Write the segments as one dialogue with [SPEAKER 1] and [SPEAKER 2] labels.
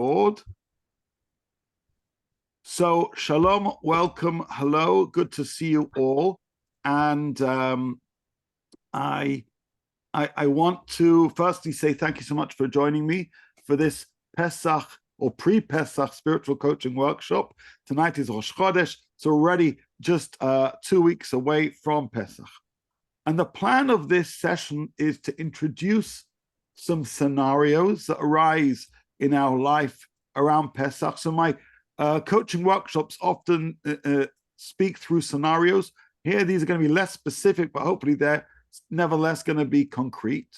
[SPEAKER 1] board. So, shalom, welcome, hello, good to see you all. And I want to firstly say thank you so much for joining me for this Pesach or pre-Pesach spiritual coaching workshop. Tonight is Rosh Chodesh, so already just 2 weeks away from Pesach. And the plan of this session is to introduce some scenarios that arise in our life around Pesach. So my coaching workshops often speak through scenarios. Here, these are going to be less specific, but hopefully they're nevertheless going to be concrete.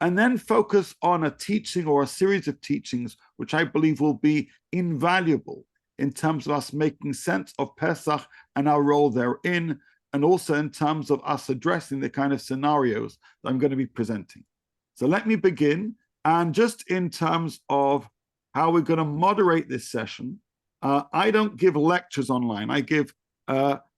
[SPEAKER 1] And then focus on a teaching or a series of teachings, which I believe will be invaluable in terms of us making sense of Pesach and our role therein, and also in terms of us addressing the kind of scenarios that I'm going to be presenting. So let me begin. And just in terms of how we're going to moderate this session, I don't give lectures online. I give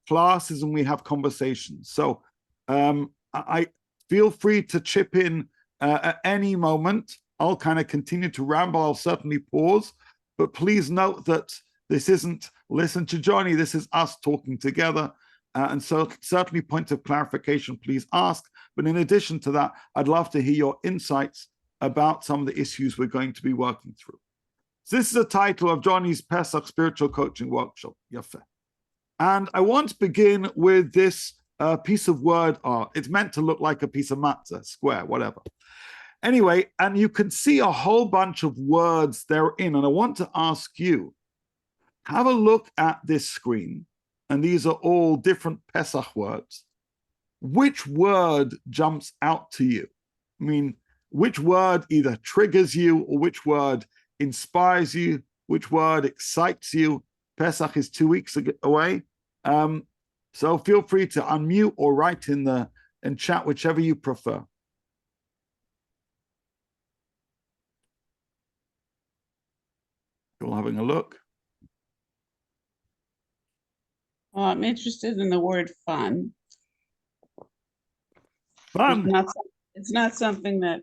[SPEAKER 1] classes and we have conversations. So I feel free to chip in at any moment. I'll kind of continue to ramble. I'll certainly pause. But please note that this isn't listen to Johnny. This is us talking together. And so certainly points of clarification, please ask. But in addition to that, I'd love to hear your insights about some of the issues we're going to be working through. So this is the title of Johnny's Pesach Spiritual Coaching Workshop, Yafeh. And I want to begin with this piece of word art. It's meant to look like a piece of matzah, square, whatever. Anyway, and you can see a whole bunch of words therein. And I want to ask you, have a look at this screen. And these are all different Pesach words. Which word jumps out to you? I mean, which word either triggers you or which word inspires you, which word excites you? Pesach is 2 weeks away. So feel free to unmute or write in chat, whichever you prefer. You're having a look.
[SPEAKER 2] I'm interested in the word fun.
[SPEAKER 1] Fun.
[SPEAKER 2] It's not something that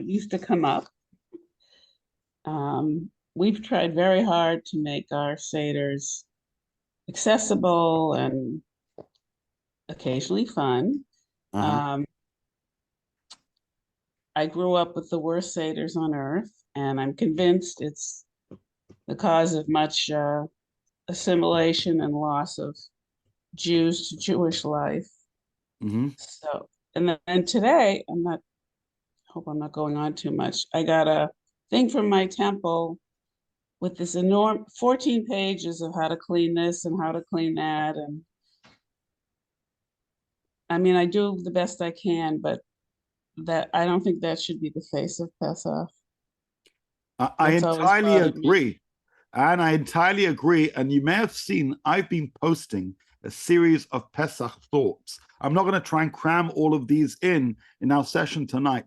[SPEAKER 2] used to come up. We've tried very hard to make our seders accessible and occasionally fun. I grew up with the worst seders on earth, and I'm convinced it's the cause of much assimilation and loss of Jews to Jewish life. So, and then today, hope I'm not going on too much. I got a thing from my temple with this enormous 14 pages of how to clean this and how to clean that. And I mean, I do the best I can, but that I don't think that should be the face of Pesach.
[SPEAKER 1] I entirely agree. And I entirely agree. And you may have seen, I've been posting a series of Pesach thoughts. I'm not going to try and cram all of these in our session tonight,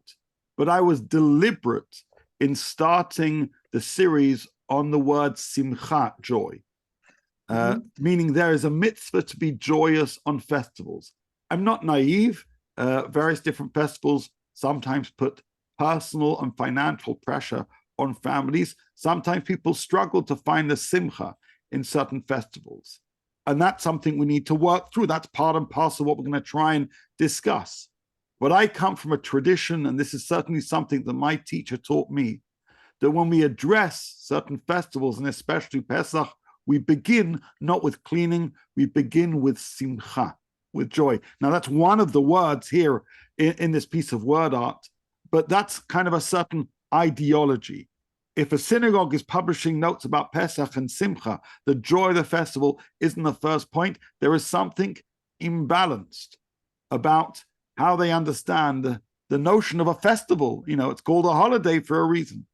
[SPEAKER 1] but I was deliberate in starting the series on the word simcha, joy, meaning there is a mitzvah to be joyous on festivals. I'm not naive. Various different festivals sometimes put personal and financial pressure on families. Sometimes people struggle to find the simcha in certain festivals. And that's something we need to work through. That's part and parcel of what we're going to try and discuss. But I come from a tradition, and this is certainly something that my teacher taught me, that when we address certain festivals, and especially Pesach, we begin not with cleaning, we begin with simcha, with joy. Now, that's one of the words here in this piece of word art, but that's kind of a certain ideology. If a synagogue is publishing notes about Pesach and Simcha, the joy of the festival isn't the first point. There is something imbalanced about how they understand the notion of a festival. You know, it's called a holiday for a reason,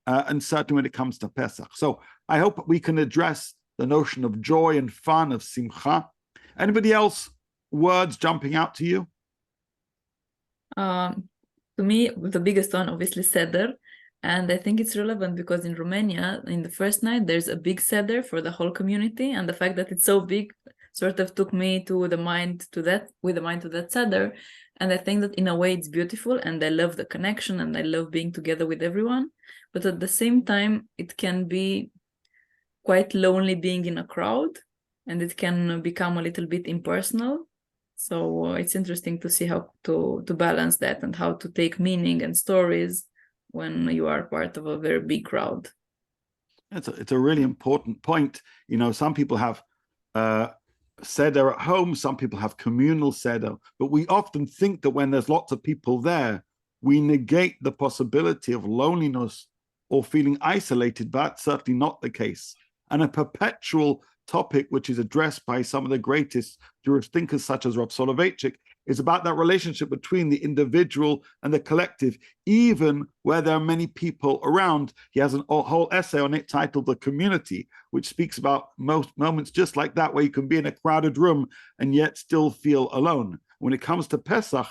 [SPEAKER 1] and certainly when it comes to Pesach. So I hope we can address the notion of joy and fun, of Simcha. Anybody else, words jumping out to you?
[SPEAKER 3] To me, the biggest one, obviously, Seder. And I think it's relevant because in Romania, in the first night, there's a big Seder for the whole community. And the fact that it's so big sort of took me with the mind to that Seder. And I think that in a way it's beautiful, and I love the connection, and I love being together with everyone. But at the same time, it can be quite lonely being in a crowd, and it can become a little bit impersonal. So it's interesting to see how to balance that, and how to take meaning and stories when you are part of a very big crowd.
[SPEAKER 1] It's a really important point. You know, some people have Seder at home, some people have communal Seder, but we often think that when there's lots of people there, we negate the possibility of loneliness or feeling isolated, but that's certainly not the case. And a perpetual topic, which is addressed by some of the greatest Jewish thinkers, such as Rav Soloveitchik, is about that relationship between the individual and the collective, even where there are many people around. He has a whole essay on it titled The Community, which speaks about most moments just like that, where you can be in a crowded room and yet still feel alone. When it comes to Pesach,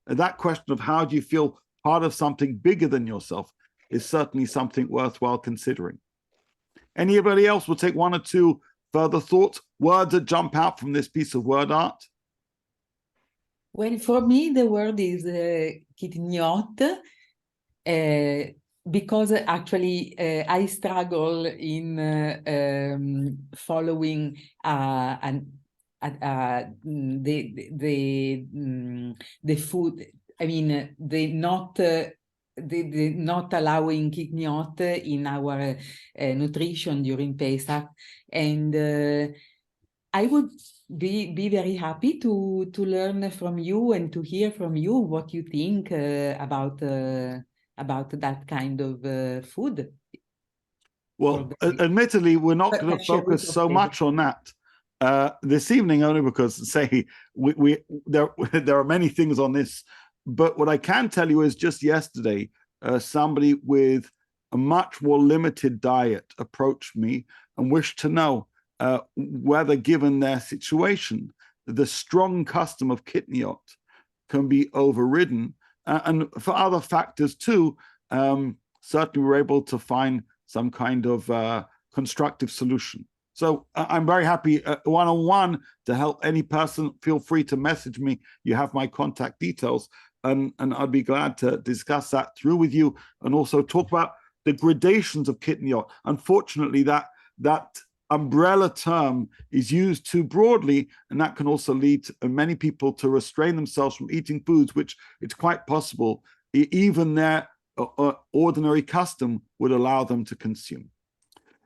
[SPEAKER 1] that question of how do you feel part of something bigger than yourself is certainly something worthwhile considering. Anybody else will take one or two further thoughts, words that jump out from this piece of word art?
[SPEAKER 4] Well, for me, the word is kitniot, because actually I struggle in following the food. I mean, the not allowing kitniot in our nutrition during Pesach, and I would be very happy to learn from you and to hear from you what you think about that kind of food.
[SPEAKER 1] Well, admittedly, we're not going to focus so much on that this evening, only because, say, there are many things on this. But what I can tell you is just yesterday, somebody with a much more limited diet approached me and wished to know whether, given their situation, the strong custom of kitniot can be overridden. And for other factors too, certainly we're able to find some kind of constructive solution. So I'm very happy one-on-one to help any person. Feel free to message me. You have my contact details, and I'd be glad to discuss that through with you and also talk about the gradations of kitniot. Unfortunately, that umbrella term is used too broadly, and that can also lead many people to restrain themselves from eating foods which it's quite possible even their ordinary custom would allow them to consume.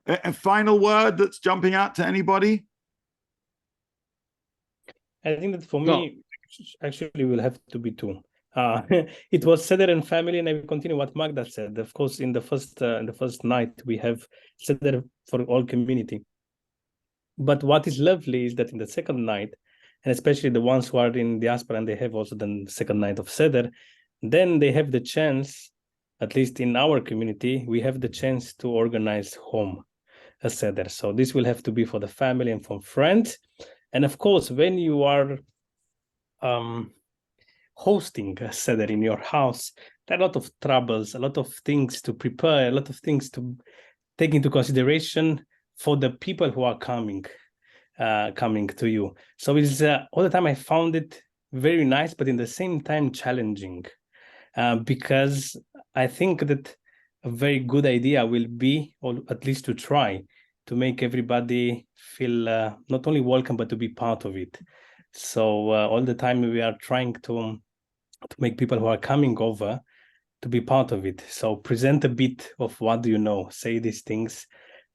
[SPEAKER 1] A final word that's jumping out to anybody?
[SPEAKER 5] I think that for me, actually, will have to be two. It was Seder and family, and I will continue what Magda said. Of course, in the first night, we have Seder for all community. But what is lovely is that in the second night, and especially the ones who are in diaspora and they have also the second night of Seder, then they have the chance, at least in our community, we have the chance to organize home a Seder. So this will have to be for the family and for friends. And of course, when you are hosting a Seder in your house, there are a lot of troubles, a lot of things to prepare, a lot of things to take into consideration for the people who are coming to you. So it's all the time I found it very nice, but in the same time challenging, because I think that a very good idea will be, or at least to try, to make everybody feel not only welcome, but to be part of it. So all the time we are trying to make people who are coming over to be part of it. So present a bit of what do you know, say these things.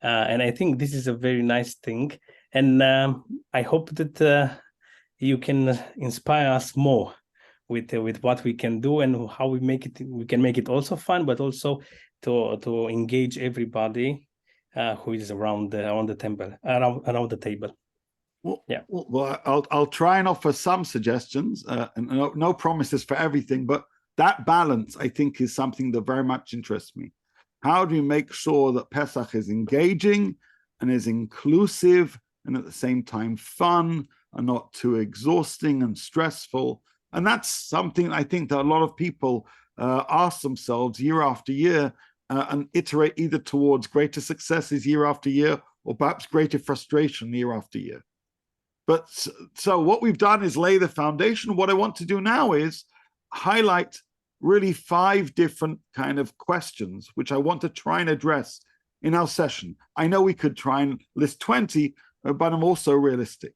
[SPEAKER 5] And I think this is a very nice thing. And I hope that you can inspire us more with what we can do and how we can make it also fun, but also to engage everybody who is around the table.
[SPEAKER 1] Well, yeah. Well, I'll try and offer some suggestions, and no promises for everything, but that balance, I think, is something that very much interests me. How do you make sure that Pesach is engaging and is inclusive and at the same time fun and not too exhausting and stressful? And that's something I think that a lot of people ask themselves year after year and iterate either towards greater successes year after year or perhaps greater frustration year after year. But so what we've done is lay the foundation. What I want to do now is highlight really 5 different kind of questions, which I want to try and address in our session. I know we could try and list 20, but I'm also realistic.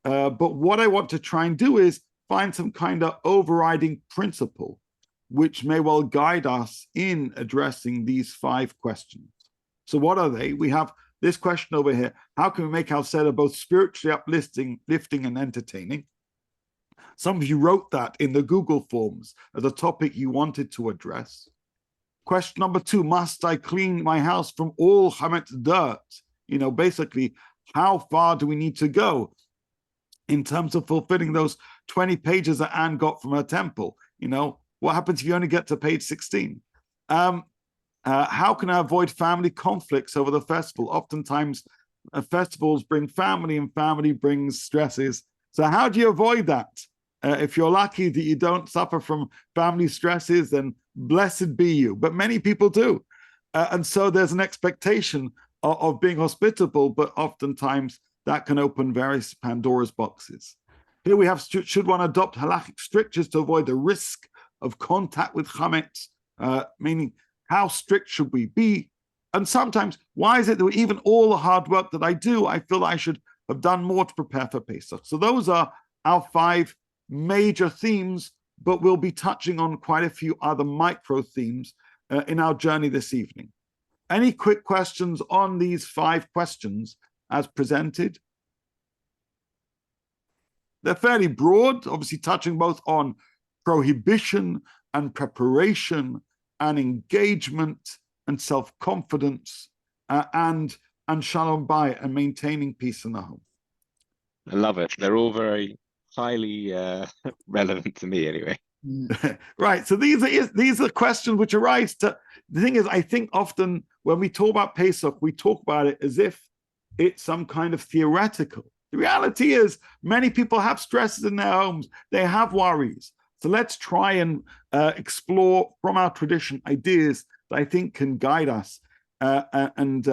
[SPEAKER 1] But what I want to try and do is find some kind of overriding principle, which may well guide us in addressing these 5 questions. So what are they? We have this question over here. How can we make our Seder both spiritually uplifting, lifting, and entertaining? Some of you wrote that in the Google Forms as a topic you wanted to address. Question number 2, must I clean my house from all chametz dirt? You know, basically, how far do we need to go in terms of fulfilling those 20 pages that Anne got from her temple? You know, what happens if you only get to page 16? How can I avoid family conflicts over the festival? Oftentimes, festivals bring family and family brings stresses. So how do you avoid that? If you're lucky that you don't suffer from family stresses, then blessed be you. But many people do. And so there's an expectation of being hospitable, but oftentimes that can open various Pandora's boxes. Here we have, should one adopt halachic strictures to avoid the risk of contact with chametz? Meaning, how strict should we be? And sometimes, why is it that even all the hard work that I do, I feel I should have done more to prepare for Pesach? So those are our 5 major themes, but we'll be touching on quite a few other micro themes in our journey this evening. Any quick questions on these 5 questions as presented? They're fairly broad, obviously touching both on prohibition and preparation and engagement and self-confidence and shalom bayit and maintaining peace in the home.
[SPEAKER 6] I love it. They're all very highly relevant to me anyway.
[SPEAKER 1] Right. So these are questions which arise to, the thing is, I think often when we talk about Pesach, we talk about it as if it's some kind of theoretical. The reality is many people have stresses in their homes. They have worries. So let's try and explore from our tradition ideas that I think can guide us and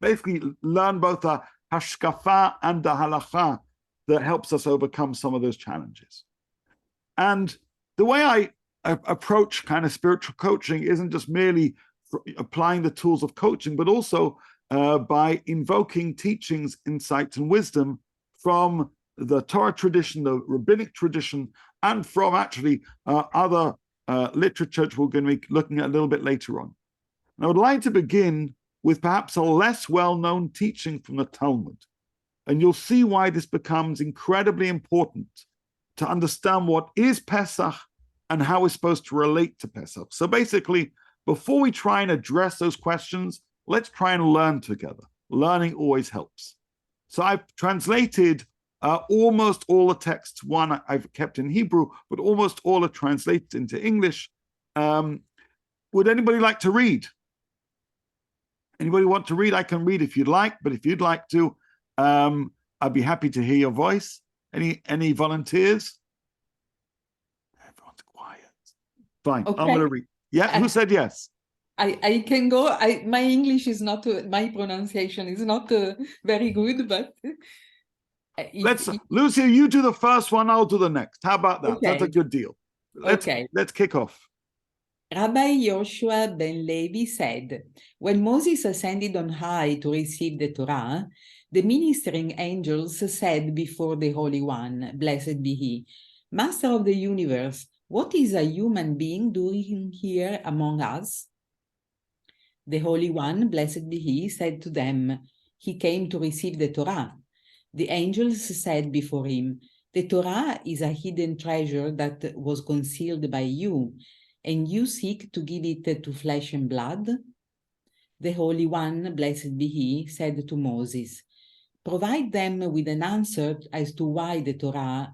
[SPEAKER 1] basically learn both the hashkafa and the halacha that helps us overcome some of those challenges. And the way I approach kind of spiritual coaching isn't just merely applying the tools of coaching, but also by invoking teachings, insights, and wisdom from the Torah tradition, the rabbinic tradition, and from actually other literature which we're going to be looking at a little bit later on. And I would like to begin with perhaps a less well-known teaching from the Talmud. And you'll see why this becomes incredibly important to understand what is Pesach and how we're supposed to relate to Pesach. So basically, before we try and address those questions, let's try and learn together. Learning always helps. So I've translated almost all the texts. One I've kept in Hebrew, but almost all are translated into English. Would anybody like to read? Anybody want to read? I can read if you'd like, but if you'd like to, I'd be happy to hear your voice. Any volunteers? Everyone's quiet. Fine,
[SPEAKER 4] Okay.
[SPEAKER 1] I'm going to read. Yeah, who said yes?
[SPEAKER 4] I can go. My English is not, my pronunciation is not very good, but
[SPEAKER 1] Lucia, you do the first one, I'll do the next. How about that?
[SPEAKER 4] Okay.
[SPEAKER 1] That's a good deal. Let's kick off.
[SPEAKER 4] Rabbi Yoshua ben Levi said, when Moses ascended on high to receive the Torah, the ministering angels said before the Holy One, blessed be he, Master of the universe, what is a human being doing here among us? The Holy One, blessed be he, said to them, he came to receive the Torah. The angels said before him, the Torah is a hidden treasure that was concealed by you, and you seek to give it to flesh and blood? The Holy One, blessed be he, said to Moses, provide them with an answer as to why the Torah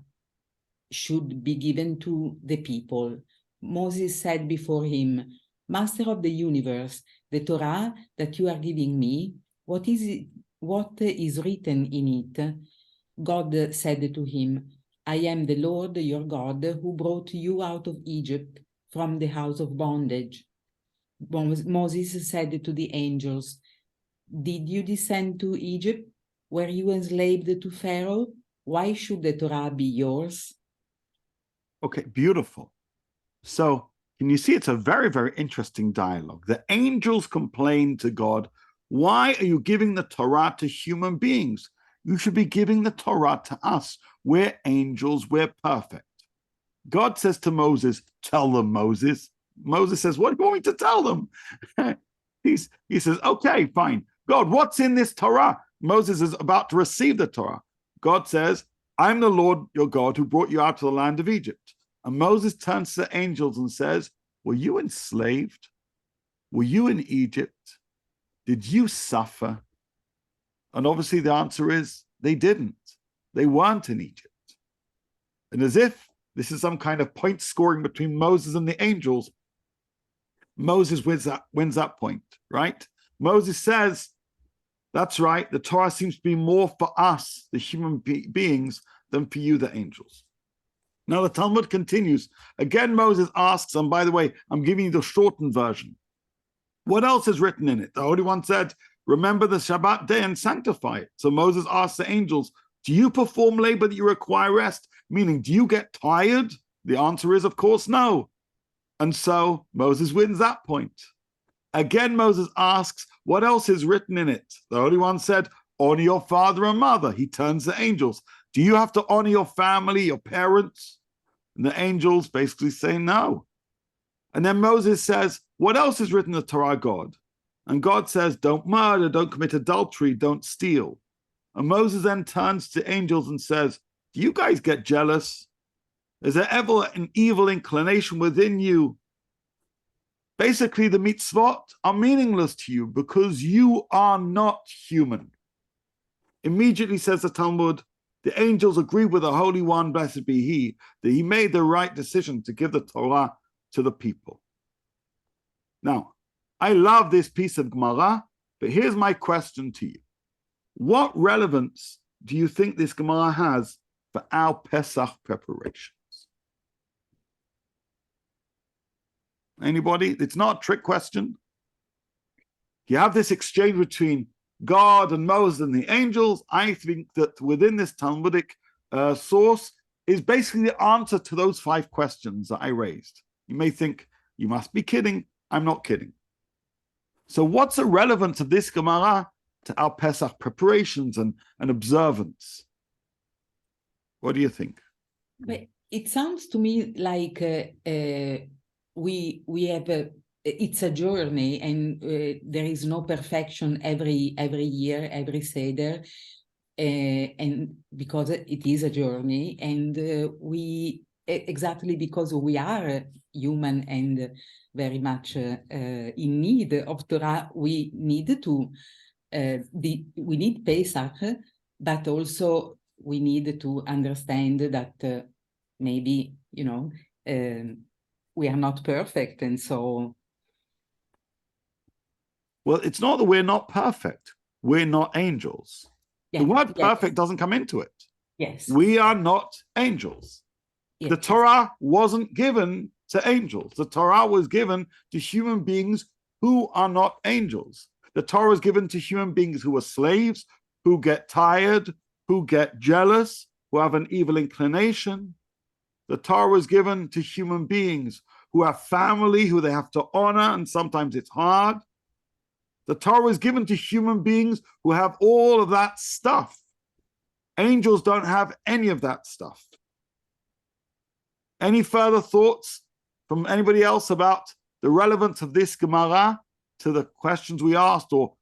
[SPEAKER 4] should be given to the people. Moses said before him, Master of the universe, the Torah that you are giving me, what is written in it? God said to him, I am the Lord your God who brought you out of Egypt from the house of bondage. Moses said to the angels, did you descend to Egypt? Were you enslaved to Pharaoh? Why should the Torah be yours?
[SPEAKER 1] Okay, beautiful. So can you see it's a very, very interesting dialogue? The angels complain to God, why are you giving the Torah to human beings? You should be giving the Torah to us. We're angels, we're perfect. God says to Moses, tell them, Moses. Moses says, what do you want me to tell them? He says, okay, fine. God, what's in this Torah? Moses is about to receive the Torah. God says, I'm the Lord your God who brought you out of the land of Egypt. And Moses turns to the angels and says, were you enslaved? Were you in Egypt? Did you suffer? And obviously the answer is they didn't. They weren't in Egypt. And as if this is some kind of point scoring between Moses and the angels, Moses wins that point, right? Moses says, that's right, the Torah seems to be more for us, the human beings, than for you, the angels. Now the Talmud continues. Again, Moses asks, and by the way, I'm giving you the shortened version. What else is written in it? The Holy One said, remember the Shabbat day and sanctify it. So Moses asks the angels, do you perform labor that you require rest? Meaning, do you get tired? The answer is, of course, no. And so Moses wins that point. Again, Moses asks, what else is written in it? The Holy One said, honor your father and mother. He turns to angels. Do you have to honor your family, your parents? And the angels basically say no. And then Moses says, what else is written in the Torah, God? And God says, don't murder, don't commit adultery, don't steal. And Moses then turns to angels and says, do you guys get jealous? Is there ever an evil inclination within you? Basically, the mitzvot are meaningless to you because you are not human. Immediately, says the Talmud, the angels agree with the Holy One, blessed be he, that he made the right decision to give the Torah to the people. Now, I love this piece of Gemara, but here's my question to you. What relevance do you think this Gemara has for our Pesach preparations? Anybody? It's not a trick question. You have this exchange between God and Moses and the angels. I think that within this Talmudic source is basically the answer to those 5 questions that I raised. You may think, you must be kidding. I'm not kidding. So what's the relevance of this Gemara to our Pesach preparations and observance? What do you think?
[SPEAKER 4] But it sounds to me like we have it's a journey, and there is no perfection every year, every Seder, and because it is a journey, and we exactly because we are human and very much in need of Torah, we need to we need Pesach, but also we need to understand that maybe we are not perfect, and so.
[SPEAKER 1] Well, it's not that we're not perfect. We're not angels.
[SPEAKER 4] Yeah,
[SPEAKER 1] the word
[SPEAKER 4] yes.
[SPEAKER 1] perfect doesn't come into it.
[SPEAKER 4] Yes.
[SPEAKER 1] We are not angels.
[SPEAKER 4] Yes.
[SPEAKER 1] The Torah wasn't given to angels. The Torah was given to human beings who are not angels. The Torah was given to human beings who are slaves, who get tired, who get jealous, who have an evil inclination. The Torah was given to human beings who have family, who they have to honor, and sometimes it's hard. The Torah is given to human beings who have all of that stuff. Angels don't have any of that stuff. Any further thoughts from anybody else about the relevance of this Gemara to the questions we asked or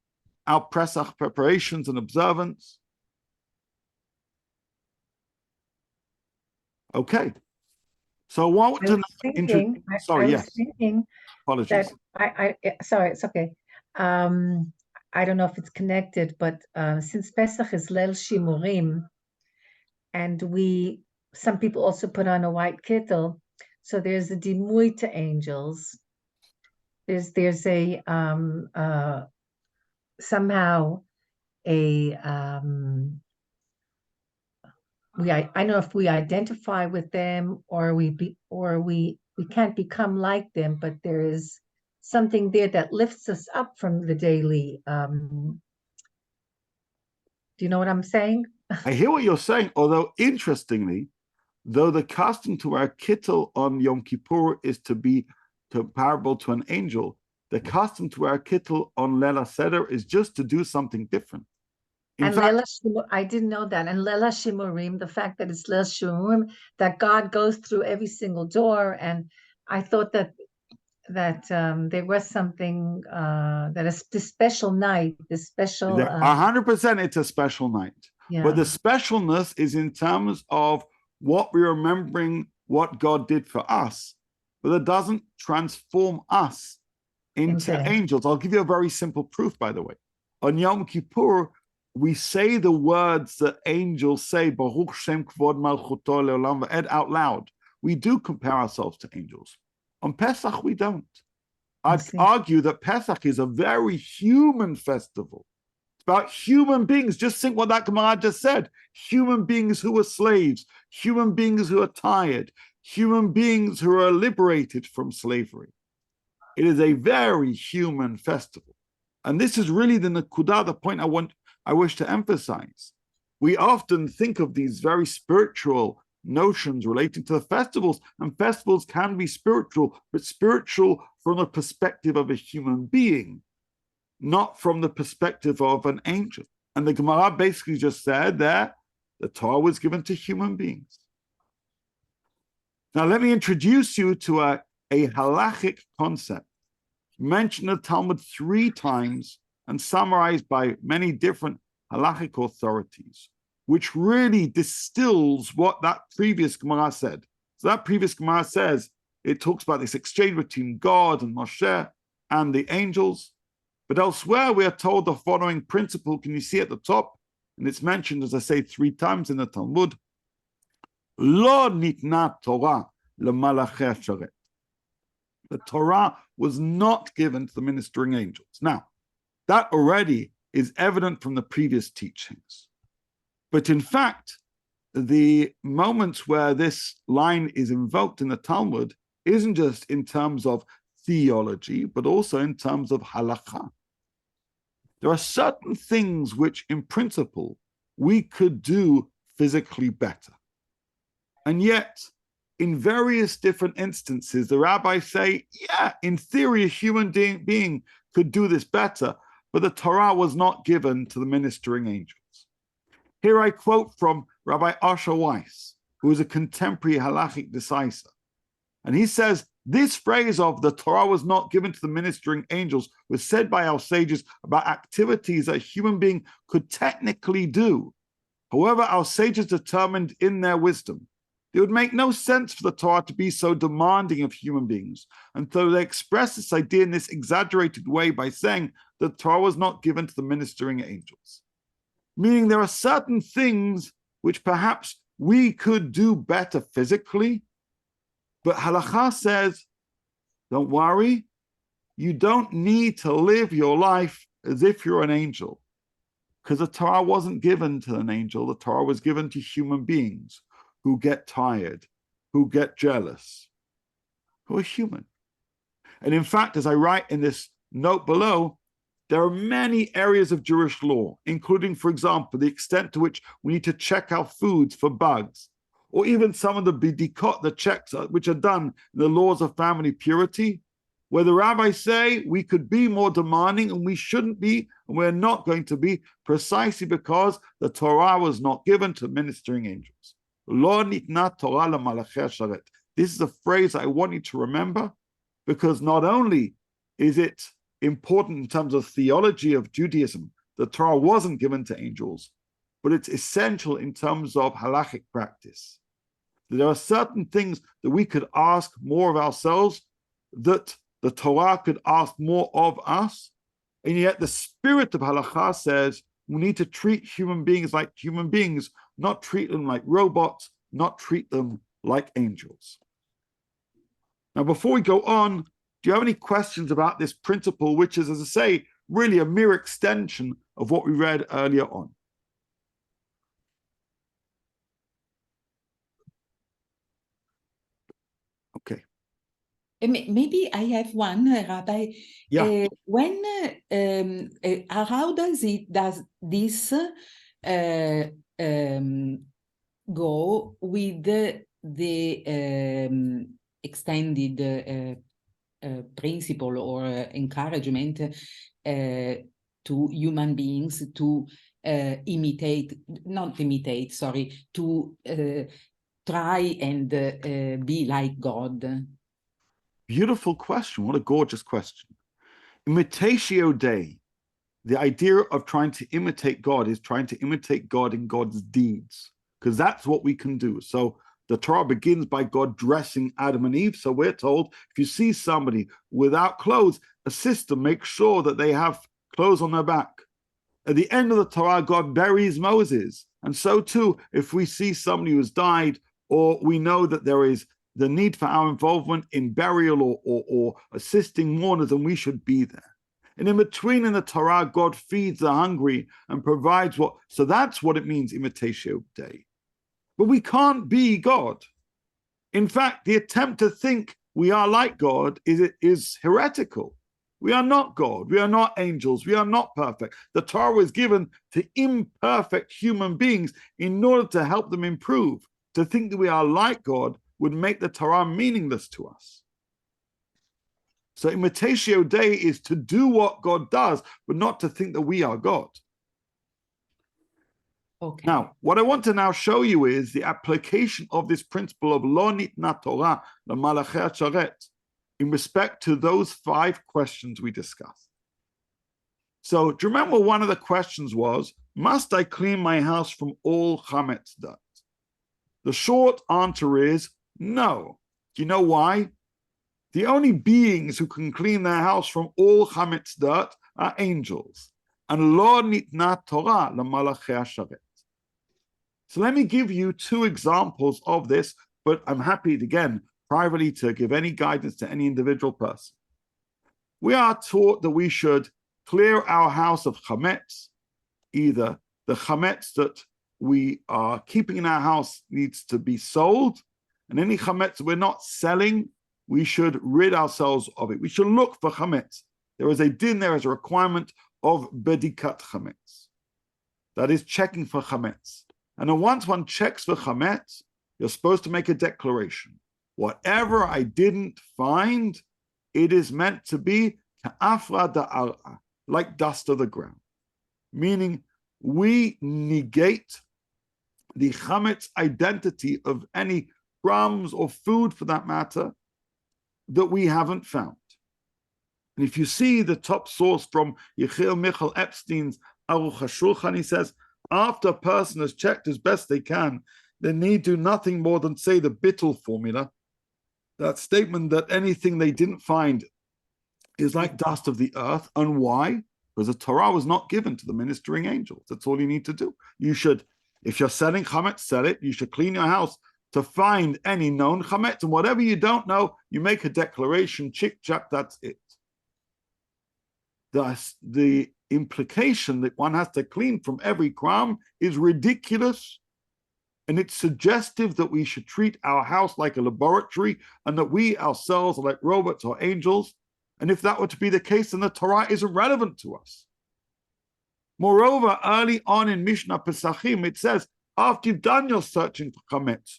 [SPEAKER 1] our Pesach preparations and observance? Okay. So what
[SPEAKER 7] I was thinking,
[SPEAKER 1] Apologies.
[SPEAKER 7] that sorry, it's okay. I don't know if it's connected, but since Pesach is Leil Shimurim, and some people also put on a white kittel, so there's a dimui to angels. There's a somehow a I don't know if we identify with them or we can't become like them, but there is something there that lifts us up from the daily. Do you know what I'm saying?
[SPEAKER 1] I hear what you're saying, although interestingly, though the custom to wear kittel on Yom Kippur is to be comparable to an angel, the custom to wear kittel on Leil Seder is just to do something different. In fact,
[SPEAKER 7] I didn't know that. And Leil Shimurim, the fact that it's Leil Shimurim, that God goes through every single door. And I thought that there was something that is this special night, this special
[SPEAKER 1] 100% it's a special night.
[SPEAKER 7] yeah.
[SPEAKER 1] But the specialness is in terms of what we're remembering what God did for us, but it doesn't transform us into
[SPEAKER 7] Okay.
[SPEAKER 1] angels. I'll give you a very simple proof, by the way. On Yom Kippur, we say the words that angels say, Baruch Shem Kvod Malchuto Leolam Va'ed, out loud. We do compare ourselves to angels. On Pesach, we don't. I'd argue that Pesach is a very human festival. It's about human beings. Just think what that Gemara just said. Human beings who are slaves, human beings who are tired, human beings who are liberated from slavery. It is a very human festival. And this is really the nakudah, the point I wish to emphasize. We often think of these very spiritual notions relating to the festivals, and festivals can be spiritual, but spiritual from the perspective of a human being, not from the perspective of an angel. And the Gemara basically just said that the Torah was given to human beings. Now let me introduce you to a halachic concept mentioned in the Talmud 3 times and summarized by many different halachic authorities, which really distills what that previous Gemara said. So that previous Gemara says, it talks about this exchange between God and Moshe and the angels. But elsewhere, we are told the following principle. Can you see at the top? And it's mentioned, as I say, 3 times in the Talmud. Lo nitna Torah lemalachei hasharet. The Torah was not given to the ministering angels. Now, that already is evident from the previous teachings. But in fact, the moments where this line is invoked in the Talmud isn't just in terms of theology, but also in terms of halakha. There are certain things which, in principle, we could do physically better. And yet, in various different instances, the rabbis say, yeah, in theory, a human being could do this better, but the Torah was not given to the ministering angels. Here I quote from Rabbi Asher Weiss, who is a contemporary halachic decisive. And he says, this phrase of the Torah was not given to the ministering angels was said by our sages about activities that a human being could technically do. However, our sages determined in their wisdom, it would make no sense for the Torah to be so demanding of human beings. And so they express this idea in this exaggerated way by saying that the Torah was not given to the ministering angels. Meaning there are certain things which perhaps we could do better physically, but halakha says, don't worry, you don't need to live your life as if you're an angel, because the Torah wasn't given to an angel, the Torah was given to human beings who get tired, who get jealous, who are human. And in fact, as I write in this note below, there are many areas of Jewish law, including, for example, the extent to which we need to check our foods for bugs, or even some of the bidikot, the checks which are done in the laws of family purity, where the rabbis say we could be more demanding and we shouldn't be, and we're not going to be, precisely because the Torah was not given to ministering angels. Lo nitna Torah lemalachei hasharet. This is a phrase I want you to remember, because not only is it important in terms of theology of Judaism, the Torah wasn't given to angels, but it's essential in terms of halachic practice. There are certain things that we could ask more of ourselves, that the Torah could ask more of us, and yet the spirit of halakha says we need to treat human beings like human beings, not treat them like robots, not treat them like angels. Now, before we go on, do you have any questions about this principle, which is, as I say, really a mere extension of what we read earlier on? Okay.
[SPEAKER 4] Maybe I have one, Rabbi.
[SPEAKER 1] Yeah.
[SPEAKER 4] How does this go with the extended principle or encouragement to human beings to to try and be like God?
[SPEAKER 1] Beautiful question. What a gorgeous question. Imitatio Dei, the idea of trying to imitate God is trying to imitate God in God's deeds, because that's what we can do. So the Torah begins by God dressing Adam and Eve. So we're told if you see somebody without clothes, assist them, make sure that they have clothes on their back. At the end of the Torah, God buries Moses. And so too, if we see somebody who's died, or we know that there is the need for our involvement in burial or assisting mourners, then we should be there. And in between in the Torah, God feeds the hungry and provides what, so that's what it means, imitatio Dei. But we can't be God. In fact, the attempt to think we are like God is heretical. We are not God. We are not angels. We are not perfect. The Torah was given to imperfect human beings in order to help them improve. To think that we are like God would make the Torah meaningless to us. So imitatio Dei is to do what God does, but not to think that we are God.
[SPEAKER 4] Okay.
[SPEAKER 1] Now, what I want to now show you is the application of this principle of lo nitna Torah l'malachei hasharet in respect to those 5 questions we discussed. So, do you remember one of the questions was, must I clean my house from all chametz dirt? The short answer is no. Do you know why? The only beings who can clean their house from all chametz dirt are angels. And lo nitna Torah l'malachei hasharet. So let me give you 2 examples of this, but I'm happy, again, privately to give any guidance to any individual person. We are taught that we should clear our house of chametz. Either the chametz that we are keeping in our house needs to be sold, and any chametz we're not selling, we should rid ourselves of it. We should look for chametz. There is a din, there is a requirement of bedikat chametz. That is checking for chametz. And then once one checks for chametz, you're supposed to make a declaration. Whatever I didn't find, it is meant to be ka'afra da'ar'a, like dust of the ground. Meaning, we negate the chametz identity of any crumbs or food, for that matter, that we haven't found. And if you see the top source from Yechiel Michael Epstein's Aruch HaShulchan, he says, after a person has checked as best they can, they need do nothing more than say the Bittul formula, that statement that anything they didn't find is like dust of the earth. And why? Because the Torah was not given to the ministering angels. That's all you need to do. You should, if you're selling chametz, sell it. You should clean your house to find any known chametz. And whatever you don't know, you make a declaration, chick-chack, that's it. Thus, the implication that one has to clean from every crumb is ridiculous, and it's suggestive that we should treat our house like a laboratory and that we ourselves are like robots or angels. And if that were to be the case, then the Torah isn't relevant to us. Moreover, early on in Mishnah Pesachim, it says, after you've done your searching for chametz,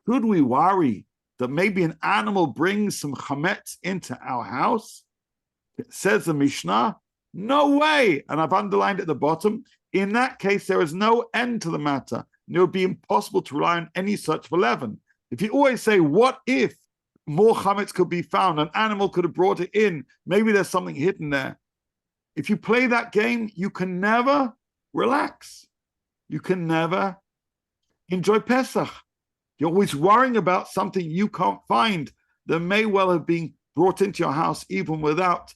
[SPEAKER 1] could we worry that maybe an animal brings some chametz into our house? It says the Mishnah, no way. And I've underlined at the bottom, in that case, there is no end to the matter. And it would be impossible to rely on any such for leaven. If you always say, what if more chametz could be found? An animal could have brought it in. Maybe there's something hidden there. If you play that game, you can never relax. You can never enjoy Pesach. You're always worrying about something you can't find that may well have been brought into your house even without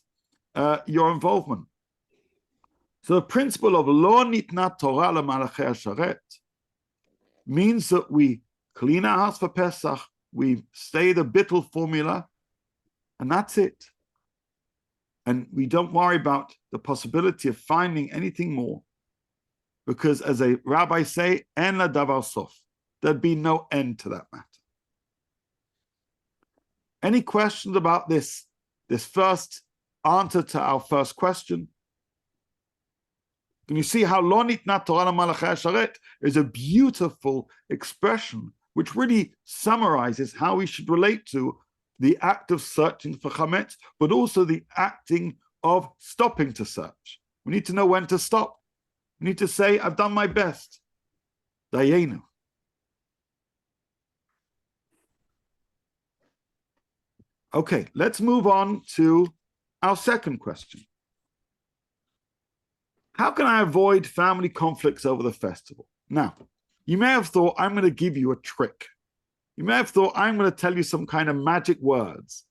[SPEAKER 1] your involvement. So the principle of lo nitna Torah l'malachei hasharet means that we clean our house for Pesach, we say the Bittul formula, and that's it. And we don't worry about the possibility of finding anything more, because as a rabbi say, en la davar sof, there'd be no end to that matter. Any questions about this first answer to our first question? Can you see how lo nitna Torah l'malachei hasharet is a beautiful expression which really summarizes how we should relate to the act of searching for chametz, but also the acting of stopping to search. We need to know when to stop. We need to say, I've done my best. Dayenu. Okay, let's move on to our second question. How can I avoid family conflicts over the festival? Now, you may have thought I'm going to give you a trick. You may have thought I'm going to tell you some kind of magic words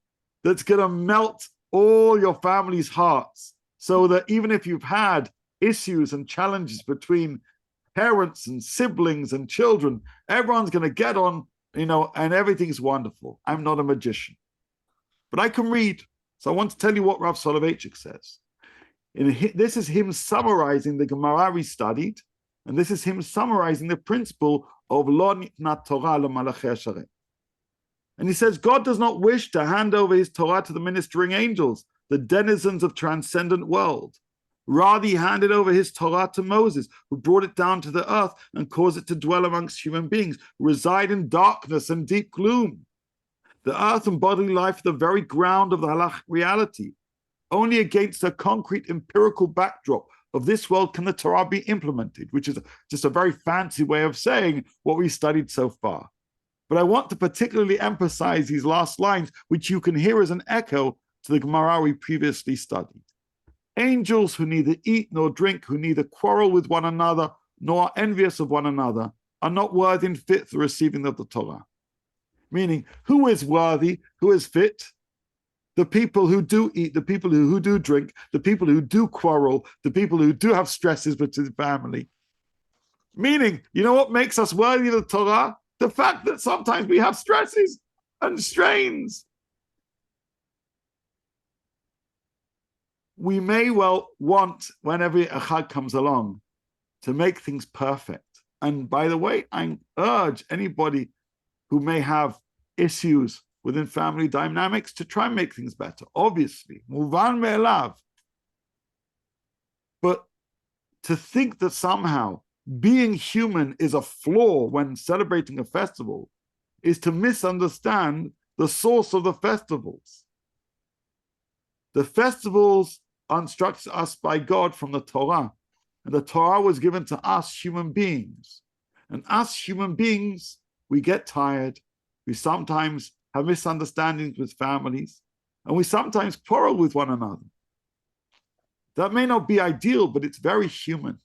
[SPEAKER 1] that's going to melt all your family's hearts so that even if you've had issues and challenges between parents and siblings and children, everyone's going to get on, and everything's wonderful. I'm not a magician. But I can read. So I want to tell you what Rav Soloveitchik says. This is him summarizing the Gemara we studied, and this is him summarizing the principle of Lo Nitna Torah LeMalachei Hasharem. And he says, God does not wish to hand over his Torah to the ministering angels, the denizens of transcendent world. Rather, he handed over his Torah to Moses, who brought it down to the earth and caused it to dwell amongst human beings, reside in darkness and deep gloom. The earth and bodily life are the very ground of the halach reality. Only against a concrete empirical backdrop of this world can the Torah be implemented, which is just a very fancy way of saying what we studied so far. But I want to particularly emphasize these last lines, which you can hear as an echo to the Gemara we previously studied. Angels who neither eat nor drink, who neither quarrel with one another nor are envious of one another, are not worthy and fit for receiving of the Torah. Meaning, who is worthy, who is fit? The people who do eat, the people who do drink, the people who do quarrel, the people who do have stresses with the family. Meaning, you know what makes us worthy of the Torah? The fact that sometimes we have stresses and strains. We may well want, whenever a Chag comes along, to make things perfect. And by the way, I urge anybody who may have issues within family dynamics to try and make things better. Obviously, muvan me'elav. But to think that somehow being human is a flaw when celebrating a festival is to misunderstand the source of the festivals. The festivals are instructed us by God from the Torah, and the Torah was given to us human beings. And us human beings, we get tired, we sometimes have misunderstandings with families, and we sometimes quarrel with one another. That may not be ideal, but it's very human.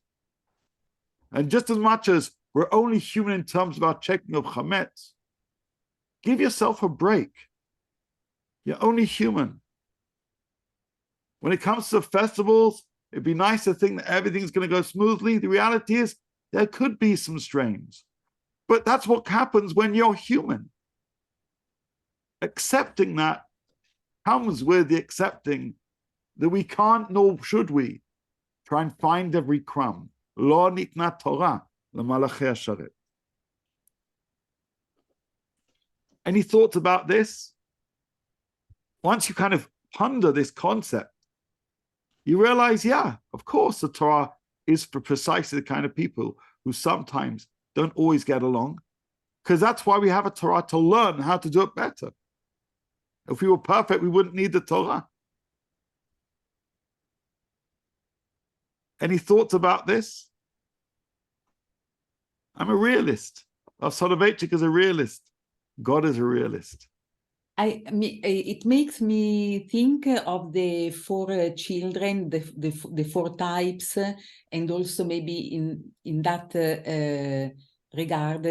[SPEAKER 1] And just as much as we're only human in terms of our checking of chametz, give yourself a break. You're only human. When it comes to festivals, it'd be nice to think that everything's going to go smoothly. The reality is there could be some strains. But that's what happens when you're human. Accepting that comes with the accepting that we can't, nor should we, try and find every crumb. Lo nikna Torah LeMalachei Hasharem. Any thoughts about this? Once you kind of ponder this concept, you realize, yeah, of course, the Torah is for precisely the kind of people who sometimes don't always get along, because that's why we have a Torah, to learn how to do it better. If we were perfect, we wouldn't need the Torah. Any thoughts about this? I'm a realist. Soloveitchik is a realist. God is a realist.
[SPEAKER 4] It makes me think of the four children, the four types, and also maybe in that regard,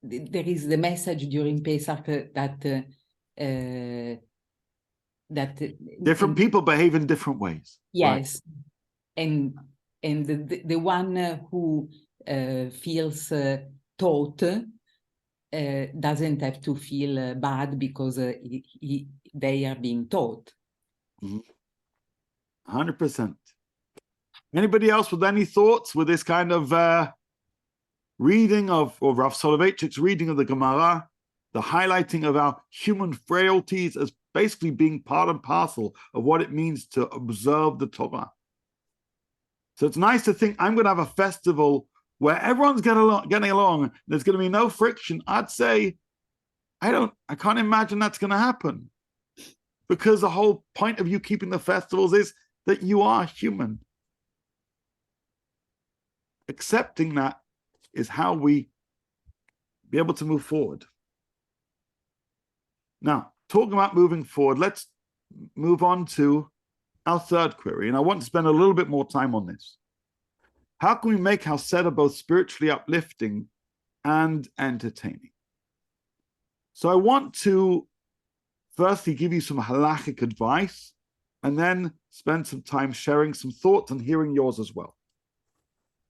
[SPEAKER 4] there is the message during Pesach that
[SPEAKER 1] Different people behave in different ways.
[SPEAKER 4] Yes,
[SPEAKER 1] right.
[SPEAKER 4] and the one who feels taught doesn't have to feel bad because they are being taught.
[SPEAKER 1] 100%. Anybody else with any thoughts with this kind of reading of Rav Soloveitchik's reading of the Gemara, the highlighting of our human frailties as basically being part and parcel of what it means to observe the Torah? So it's nice to think I'm going to have a festival where everyone's getting along, there's going to be no friction, I'd say, I can't imagine that's going to happen. Because the whole point of you keeping the festivals is that you are human. Accepting that is how we be able to move forward. Now, talking about moving forward, let's move on to our third query. And I want to spend a little bit more time on this. How can we make our Seder both spiritually uplifting and entertaining? So I want to firstly give you some halachic advice and then spend some time sharing some thoughts and hearing yours as well.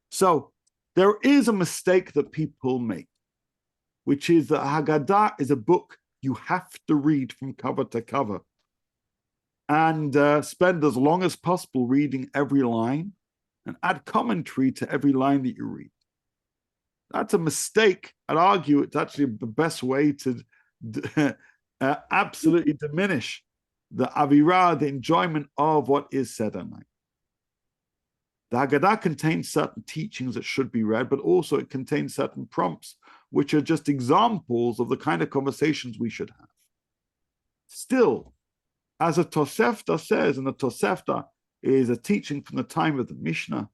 [SPEAKER 1] So there is a mistake that people make, which is that Haggadah is a book you have to read from cover to cover and spend as long as possible reading every line and add commentary to every line that you read. That's a mistake. I'd argue it's actually the best way to absolutely diminish the avirah, the enjoyment of what is said at night. The Haggadah contains certain teachings that should be read, but also it contains certain prompts, which are just examples of the kind of conversations we should have. Still, as a Tosefta says, and the Tosefta is a teaching from the time of the Mishnah,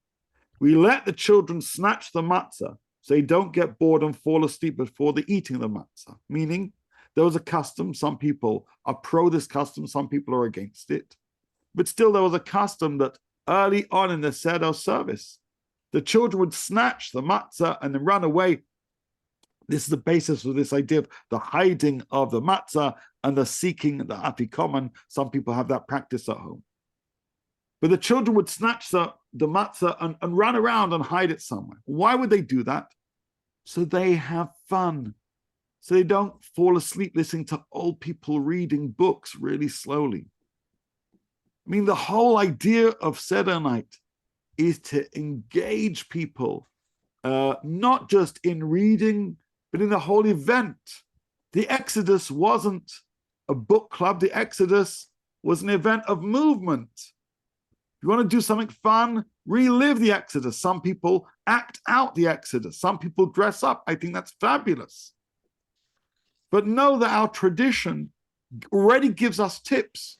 [SPEAKER 1] we let the children snatch the matzah so they don't get bored and fall asleep before the eating of the matzah. Meaning, there was a custom, some people are pro this custom, some people are against it. But still, there was a custom that early on in the Seder service, the children would snatch the matzah and then run away. This is the basis of this idea of the hiding of the matzah and the seeking the afikoman. Some people have that practice at home. But the children would snatch the matzah and run around and hide it somewhere. Why would they do that? So they have fun. So they don't fall asleep listening to old people reading books really slowly. I mean, the whole idea of Seder night is to engage people, not just in reading, but in the whole event. The Exodus wasn't a book club. The Exodus was an event of movement. If you want to do something fun, relive the Exodus. Some people act out the Exodus. Some people dress up. I think that's fabulous. But know that our tradition already gives us tips.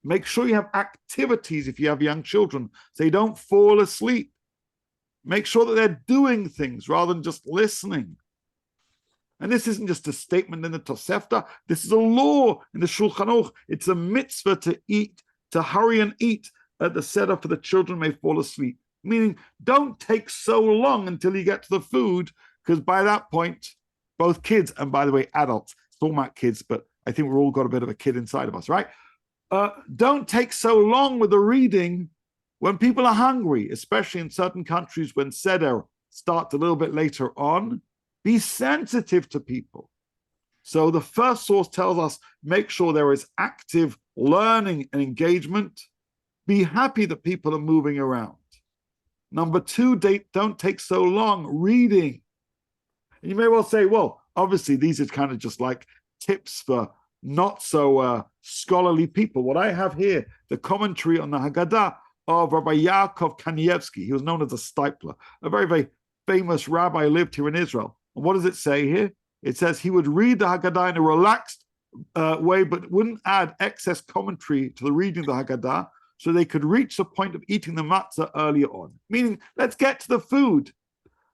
[SPEAKER 1] Make sure you have activities if you have young children, so they don't fall asleep. Make sure that they're doing things rather than just listening. And this isn't just a statement in the Tosefta. This is a law in the Shulchan Aruch. It's a mitzvah to eat, to hurry and eat at the Seder for the children may fall asleep. Meaning, don't take so long until you get to the food, because by that point, both kids, and by the way, adults, it's talking about kids, but I think we've all got a bit of a kid inside of us, right? Don't take so long with the reading when people are hungry, especially in certain countries when Seder starts a little bit later on. Be sensitive to people. So the first source tells us, make sure there is active learning and engagement. Be happy that people are moving around. Number two, don't take so long reading. And you may well say, well, obviously these are kind of just like tips for not so scholarly people. What I have here, the commentary on the Haggadah of Rabbi Yaakov Kanievsky. He was known as a Stipler, a very, very famous rabbi who lived here in Israel. And what does it say here? It says he would read the Haggadah in a relaxed way, but wouldn't add excess commentary to the reading of the Haggadah, so they could reach the point of eating the matzah earlier on. Meaning, let's get to the food.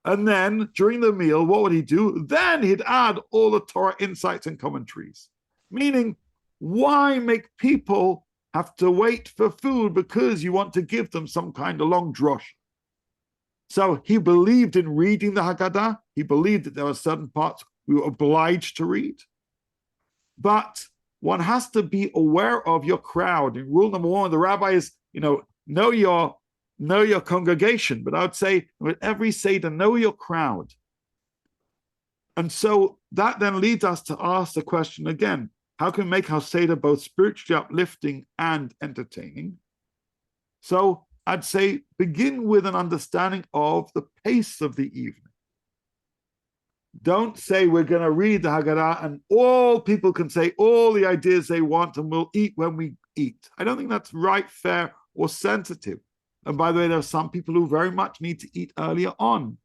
[SPEAKER 1] And then, during the meal, what would he do? Then he'd add all the Torah insights and commentaries. Meaning, why make people have to wait for food because you want to give them some kind of long drosh? So he believed in reading the Haggadah. He believed that there were certain parts we were obliged to read. But one has to be aware of your crowd. And rule number one, the rabbi is, know your congregation. But I would say with every Seder, know your crowd. And so that then leads us to ask the question again, how can we make our Seder both spiritually uplifting and entertaining? So I'd say begin with an understanding of the pace of the evening. Don't say we're going to read the Haggadah and all people can say all the ideas they want and we'll eat when we eat. I don't think that's right, fair, or sensitive. And by the way, there are some people who very much need to eat earlier on.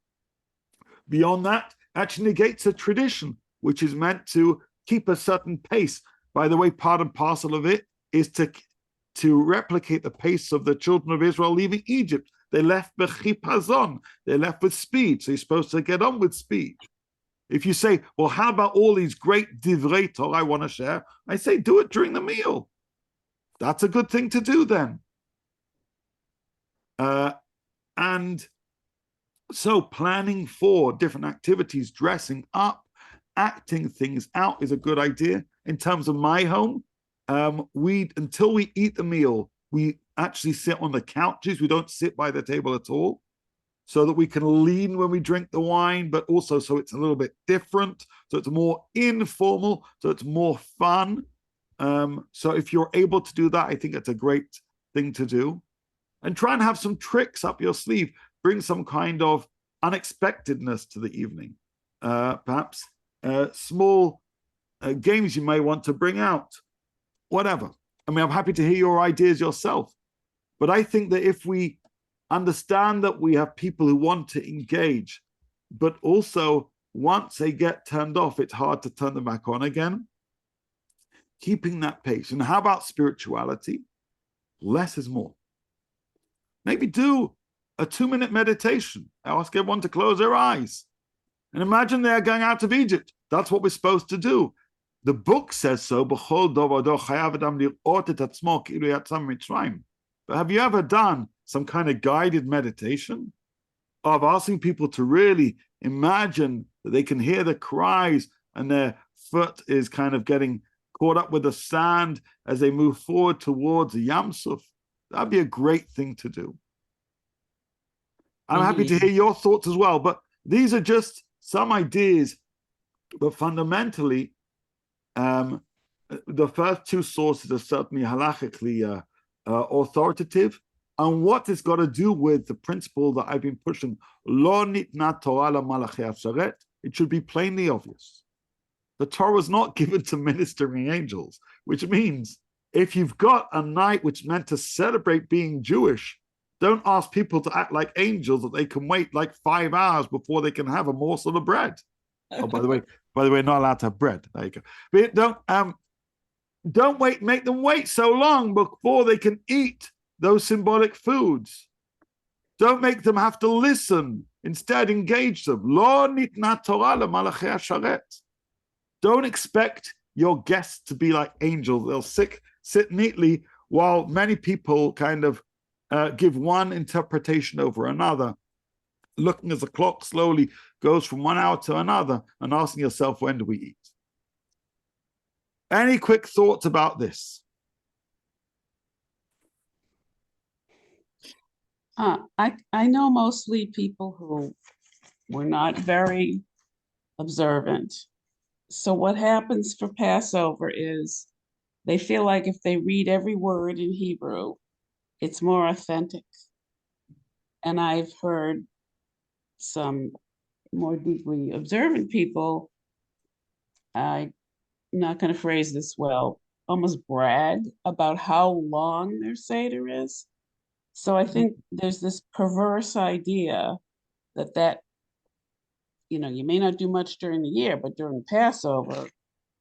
[SPEAKER 1] Beyond that, actually negates a tradition, which is meant to keep a certain pace. By the way, part and parcel of it is to replicate the pace of the children of Israel leaving Egypt. They left b'chipazon, they left with speed, so you're supposed to get on with speed. If you say, well, how about all these great divrei Torah I want to share? I say, do it during the meal. That's a good thing to do then. And so planning for different activities, dressing up, acting things out is a good idea. In terms of my home, until we eat the meal, we actually sit on the couches. We don't sit by the table at all, so that we can lean when we drink the wine, but also so it's a little bit different, so it's more informal, so it's more fun. So if you're able to do that, I think it's a great thing to do. And try and have some tricks up your sleeve. Bring some kind of unexpectedness to the evening. Perhaps small games you may want to bring out. Whatever. I mean, I'm happy to hear your ideas yourself. But I think that if we understand that we have people who want to engage, but also once they get turned off, it's hard to turn them back on again. Keeping that pace. And how about spirituality? Less is more. Maybe do a 2-minute meditation. Ask everyone to close their eyes. And imagine they are going out of Egypt. That's what we're supposed to do. The book says so. But have you ever done some kind of guided meditation of asking people to really imagine that they can hear the cries and their foot is kind of getting caught up with the sand as they move forward towards the Yam Suf? That'd be a great thing to do. I'm happy to hear your thoughts as well, but these are just some ideas. But fundamentally, the first two sources are certainly halachically authoritative. And what it's got to do with the principle that I've been pushing, Lo nitna Torah lamalachei hasharet, it should be plainly obvious. The Torah was not given to ministering angels, which means if you've got a night which is meant to celebrate being Jewish, don't ask people to act like angels that they can wait like 5 hours before they can have a morsel of bread. Oh, by the way, not allowed to have bread. There you go. But don't wait, make them wait so long before they can eat those symbolic foods. Don't make them have to listen. Instead, engage them. Lo nitna Torah lamalachei hasharet. Don't expect your guests to be like angels. They'll sit neatly while many people kind of give one interpretation over another, looking as the clock slowly goes from 1 hour to another and asking yourself, when do we eat? Any quick thoughts about this?
[SPEAKER 2] I know mostly people who were not very observant. So what happens for Passover is they feel like if they read every word in Hebrew, it's more authentic. And I've heard some more deeply observant people, I'm not going to phrase this well, almost brag about how long their Seder is. So I think there's this perverse idea that you may not do much during the year, but during Passover,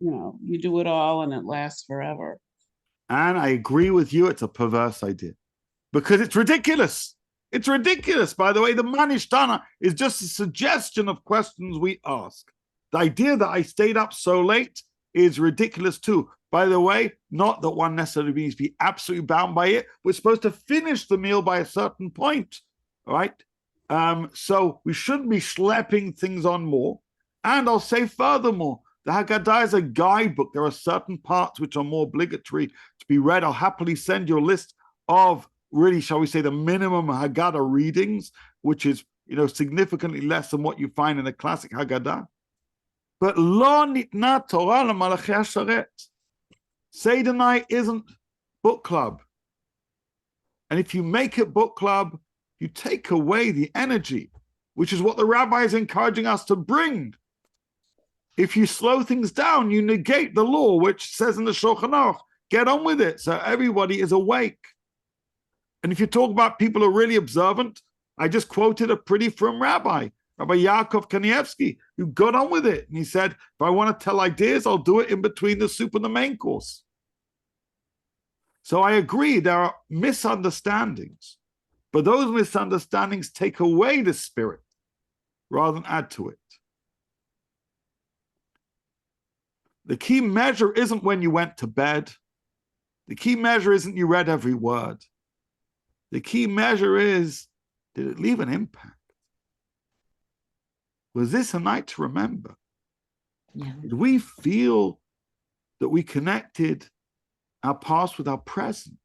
[SPEAKER 2] you do it all and it lasts forever.
[SPEAKER 1] And I agree with you, it's a perverse idea because it's ridiculous. It's ridiculous. By the way, the Manishtana is just a suggestion of questions we ask. The idea that I stayed up so late is ridiculous too. By the way, not that one necessarily needs to be absolutely bound by it. We're supposed to finish the meal by a certain point, right? So we shouldn't be schlepping things on more. And I'll say furthermore, the Haggadah is a guidebook. There are certain parts which are more obligatory to be read. I'll happily send you a list of really, shall we say, the minimum Haggadah readings, which is, significantly less than what you find in the classic Haggadah. But Lo nitna Torah lamalachei hasharet. Seder night isn't book club. And if you make it book club, you take away the energy, which is what the rabbi is encouraging us to bring. If you slow things down, you negate the law, which says in the Shulchan Aruch, get on with it, so everybody is awake. And if you talk about people who are really observant, I just quoted a pretty firm rabbi Rabbi Yaakov Kanievsky, who got on with it. And he said, if I want to tell ideas, I'll do it in between the soup and the main course. So I agree, there are misunderstandings, but those misunderstandings take away the spirit rather than add to it. The key measure isn't when you went to bed. The key measure isn't you read every word. The key measure is, did it leave an impact? Was this a night to remember?
[SPEAKER 4] Yeah.
[SPEAKER 1] Did we feel that we connected our past with our present?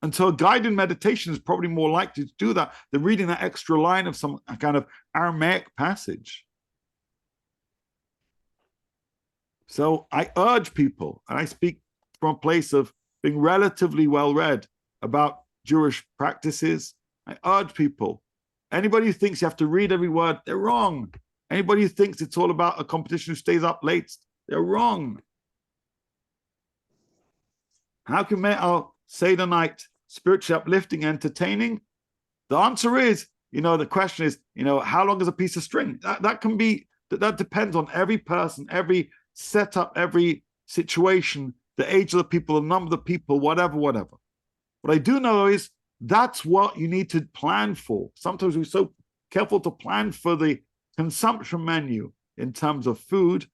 [SPEAKER 1] And so a guided meditation is probably more likely to do that than reading that extra line of some kind of Aramaic passage. So I urge people, and I speak from a place of being relatively well-read about Jewish practices. I urge people, anybody who thinks you have to read every word, they're wrong. Anybody who thinks it's all about a competition who stays up late, they're wrong. How can make our Seder night spiritually uplifting, entertaining? The answer is, the question is, how long is a piece of string? That can be, that depends on every person, every setup, every situation, the age of the people, the number of the people, whatever. What I do know is that's what you need to plan for. Sometimes we're so careful to plan for the consumption menu in terms of food,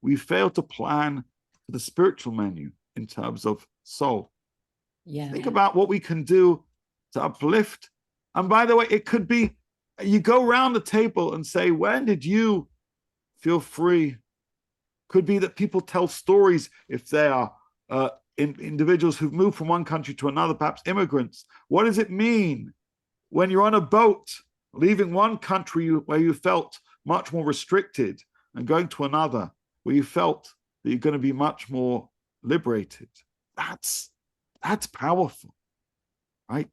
[SPEAKER 1] we fail to plan for the spiritual menu in terms of soul.
[SPEAKER 4] Yeah.
[SPEAKER 1] Think about what we can do to uplift. And by the way, it could be, you go around the table and say, when did you feel free? Could be that people tell stories if they are individuals who've moved from one country to another, perhaps immigrants. What does it mean when you're on a boat, leaving one country where you felt much more restricted and going to another where you felt that you're going to be much more liberated? That's powerful, right?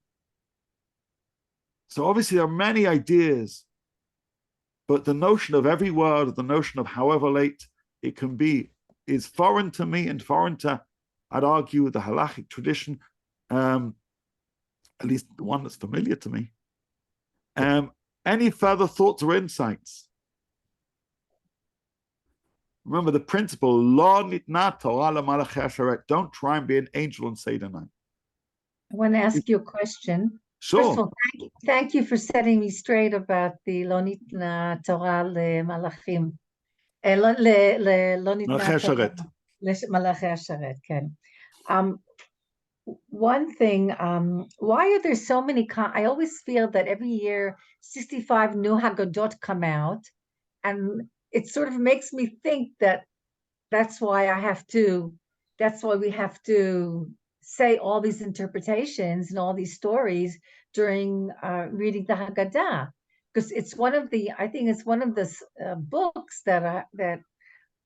[SPEAKER 1] So obviously there are many ideas, but the notion of every word, the notion of however late it can be, is foreign to me and foreign to, I'd argue, the halachic tradition, at least the one that's familiar to me. Any further thoughts or insights? Remember the principle, Lo nitna Torah lemalachei hasharet. Don't try and be an angel on Seder night.
[SPEAKER 7] I want to ask you a question.
[SPEAKER 1] Sure.
[SPEAKER 7] First of all, thank you for setting me straight about the Lo nitna Torah lemalachim. Lo nitna
[SPEAKER 1] Malachei
[SPEAKER 7] Torah
[SPEAKER 1] hasharet.
[SPEAKER 7] למלאכי השרת, כן. One thing, why are there so many? I always feel that every year 65 new Haggadot come out, and it sort of makes me think that that's why we have to say all these interpretations and all these stories during reading the Haggadah, because it's one of the books that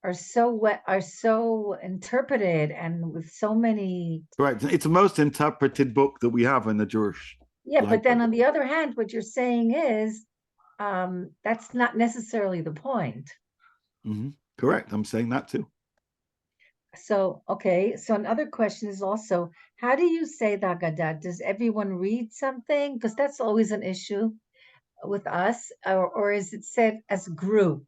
[SPEAKER 7] are so interpreted and with so many.
[SPEAKER 1] Right, it's the most interpreted book that we have in the Jewish.
[SPEAKER 7] Yeah,
[SPEAKER 1] library.
[SPEAKER 7] but then on the other hand, what you're saying is that's not necessarily the point.
[SPEAKER 1] Mm-hmm. Correct, I'm saying that too.
[SPEAKER 7] So, okay, so another question is also, how do you say the Haggadah? Does everyone read something? Because that's always an issue with us, or is it said as a group?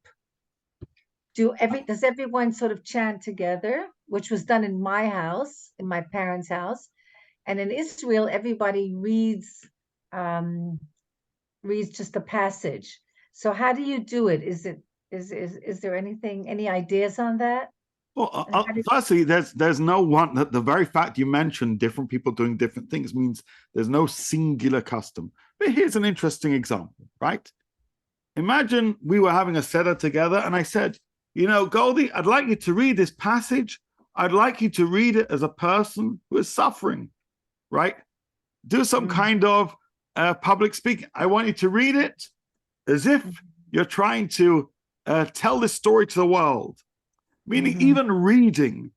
[SPEAKER 7] Does everyone sort of chant together, which was done in my house, in my parents' house, and in Israel, everybody reads just a passage. So how do you do it? Is there any ideas on that?
[SPEAKER 1] Well, firstly, there's no one. The very fact you mentioned different people doing different things means there's no singular custom. But here's an interesting example, right? Imagine we were having a seder together, and I said, Goldie, I'd like you to read this passage. I'd like you to read it as a person who is suffering, right? Do some kind of public speaking. I want you to read it as if you're trying to tell this story to the world. Meaning even reading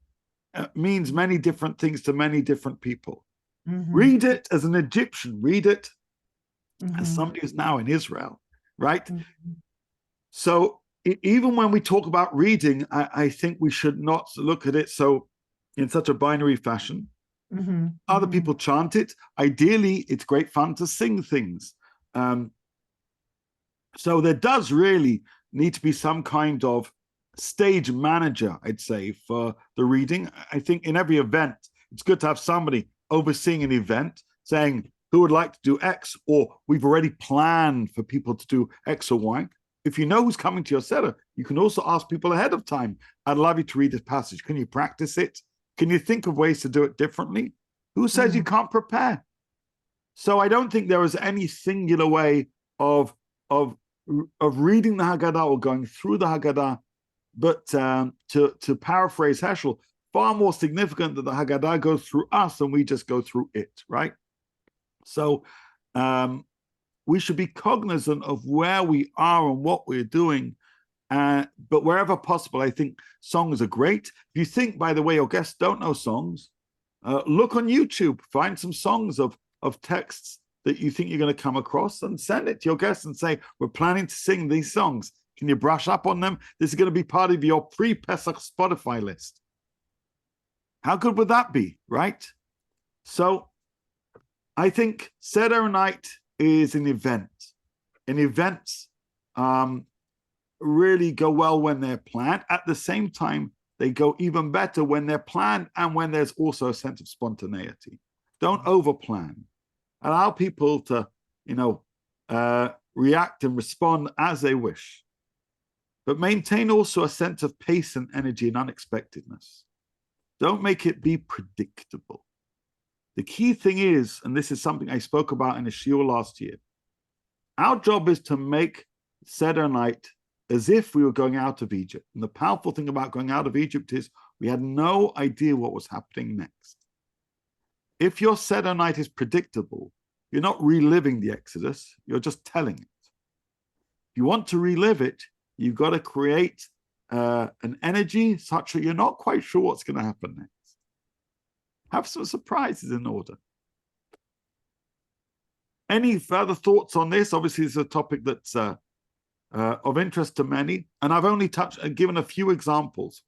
[SPEAKER 1] means many different things to many different people. Read it as an Egyptian, read it as somebody who's now in Israel, right? So even when we talk about reading, I think we should not look at it in such a binary fashion. Other people chant it. Ideally, it's great fun to sing things. So there does really need to be some kind of stage manager, I'd say, for the reading. I think in every event, it's good to have somebody overseeing an event saying who would like to do X, or we've already planned for people to do X or Y. If you know who's coming to your seder, you can also ask people ahead of time, I'd love you to read this passage. Can you practice it? Can you think of ways to do it differently? Who says you can't prepare? So I don't think there is any singular way of reading the Haggadah or going through the Haggadah, but to paraphrase Heschel, far more significant that the Haggadah goes through us and we just go through it, right? So we should be cognizant of where we are and what we're doing, but wherever possible, I think songs are great. If you think, by the way, your guests don't know songs, look on YouTube, find some songs of texts that you think you're going to come across and send it to your guests and say, we're planning to sing these songs. Can you brush up on them? This is going to be part of your pre-Pesach Spotify list. How good would that be, right? So I think Seder night is an event. And events really go well when they're planned. At the same time, they go even better when they're planned and when there's also a sense of spontaneity. Don't overplan. Allow people to, react and respond as they wish. But maintain also a sense of pace and energy and unexpectedness. Don't make it be predictable. The key thing is, and this is something I spoke about in a shiur last year, our job is to make Seder night as if we were going out of Egypt. And the powerful thing about going out of Egypt is we had no idea what was happening next. If your Seder night is predictable, you're not reliving the Exodus, you're just telling it. If you want to relive it, you've got to create an energy such that you're not quite sure what's going to happen next. Have some surprises in order. Any further thoughts on this? Obviously, it's a topic that's of interest to many, and I've only given a few examples.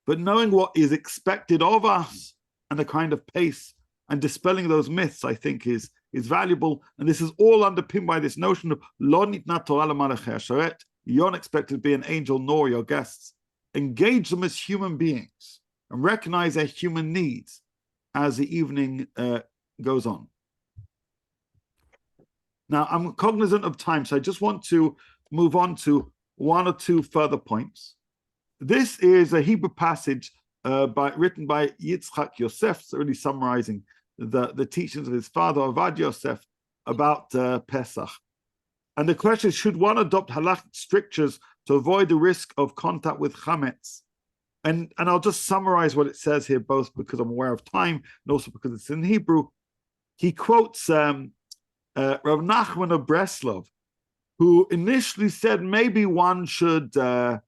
[SPEAKER 1] But knowing what is expected of us and the kind of pace and dispelling those myths, I think, is valuable. And this is all underpinned by this notion of Lo nitna Torah lemalachei hasharet. You're not expected to be an angel nor your guests. Engage them as human beings and recognize their human needs as the evening goes on. Now, I'm cognizant of time, so I just want to move on to one or two further points. This is a Hebrew passage written by Yitzchak Yosef, so really summarizing the teachings of his father, Avad Yosef, about Pesach. And the question is, should one adopt halachic strictures to avoid the risk of contact with chametz? And I'll just summarize what it says here, both because I'm aware of time and also because it's in Hebrew. He quotes Rav Nachman of Breslov, who initially said maybe one should, so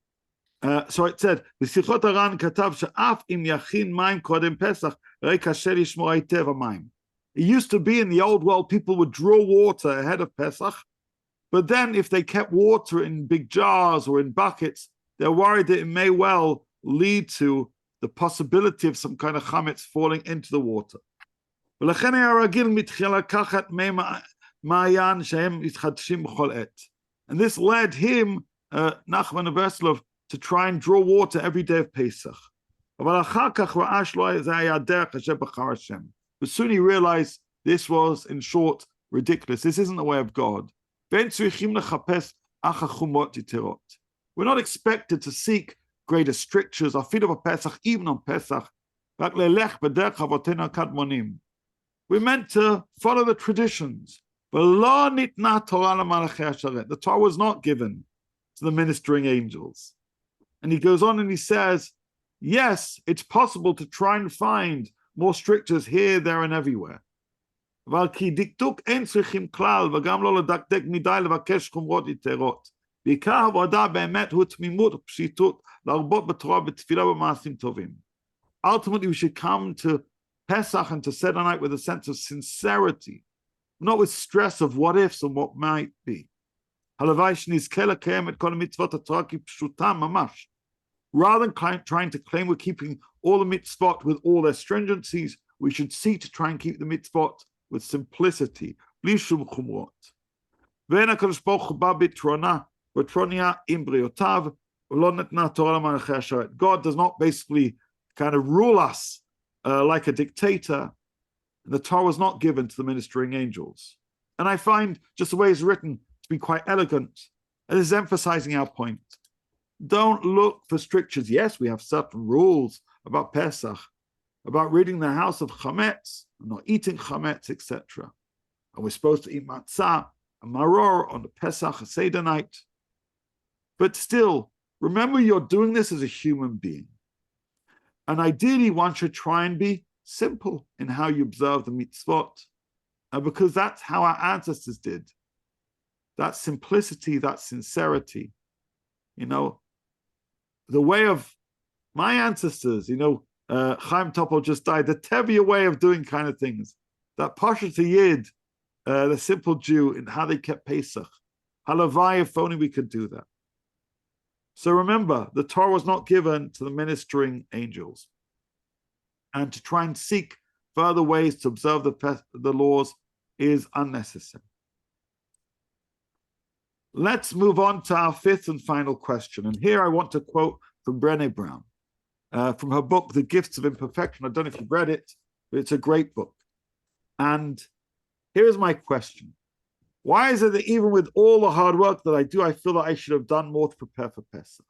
[SPEAKER 1] it said, בשיחות הר"ן כתב שאף אם יכין מים קודם פסח, הרי קשה לשמור היטב המים. It used to be in the old world, people would draw water ahead of Pesach, but then if they kept water in big jars or in buckets, they're worried that it may well lead to the possibility of some kind of chametz falling into the water. ולכן היה רגיל מתחילה לקחת מי מעיין שהם מתחדשים בכל עת. And this led him, Nachman of Breslov, to try and draw water every day of Pesach. אבל אחר כך ראה שלא זה היה דרך אשר בחר השם. But soon he realized this was, in short, ridiculous. This isn't the way of God. ואין צריכים לחפש אך החומות יתרות. We're not expected to seek greater strictures, אפילו בפסח, even on Pesach, רק ללך בדרך אבותינו הקדמונים. We're meant to follow the traditions. ולא ניתנה תורה למלאכי השרת. The Torah was not given to the ministering angels. And he goes on and he says, yes, it's possible to try and find more strictures here, there, and everywhere. אבל כי דקדוק אין צריכים כלל, וגם לא לדקדק מדי לבקש חומרות יתרות. בעיקר העבודה באמת הוא תמימות ופשיטות, להרבות בתורה בתפילה ובמעשים טובים. Ultimately, we should come to Pesach and to Seder night with a sense of sincerity, not with stress of what ifs and what might be. הלוואי שנזכה לקיים את כל המצוות התורה כפשוטם ממש. Rather than trying to claim we're keeping all the mitzvot with all their stringencies, we should seek to try and keep the mitzvot with simplicity. בלי שום חומרות. ואין הקדוש ברוך הוא בא בטרוניה עם בריאותיו, ולא נתנה תורה למלאכי השרת. God does not basically kind of rule us like a dictator. The Torah was not given to the ministering angels. And I find just the way it's written to be quite elegant. And this is emphasizing our point. Don't look for strictures. Yes, we have certain rules about Pesach, about reading the house of chametz, not eating chametz, etc. And we're supposed to eat matzah and maror on the Pesach Seder night. But still, remember you're doing this as a human being. And ideally, one should try and be simple in how you observe the mitzvot, because that's how our ancestors did. That simplicity, that sincerity, the way of my ancestors, Chaim Topol just died, the Tevye way of doing kind of things, that Pashat Yid, the simple Jew, in how they kept Pesach. Halavai, if only we could do that. So remember, the Torah was not given to the ministering angels. And to try and seek further ways to observe the laws is unnecessary. Let's move on to our fifth and final question. And here I want to quote from Brené Brown, from her book, The Gifts of Imperfection. I don't know if you've read it, but it's a great book. And here's my question. Why is it that even with all the hard work that I do, I feel that I should have done more to prepare for Pesach?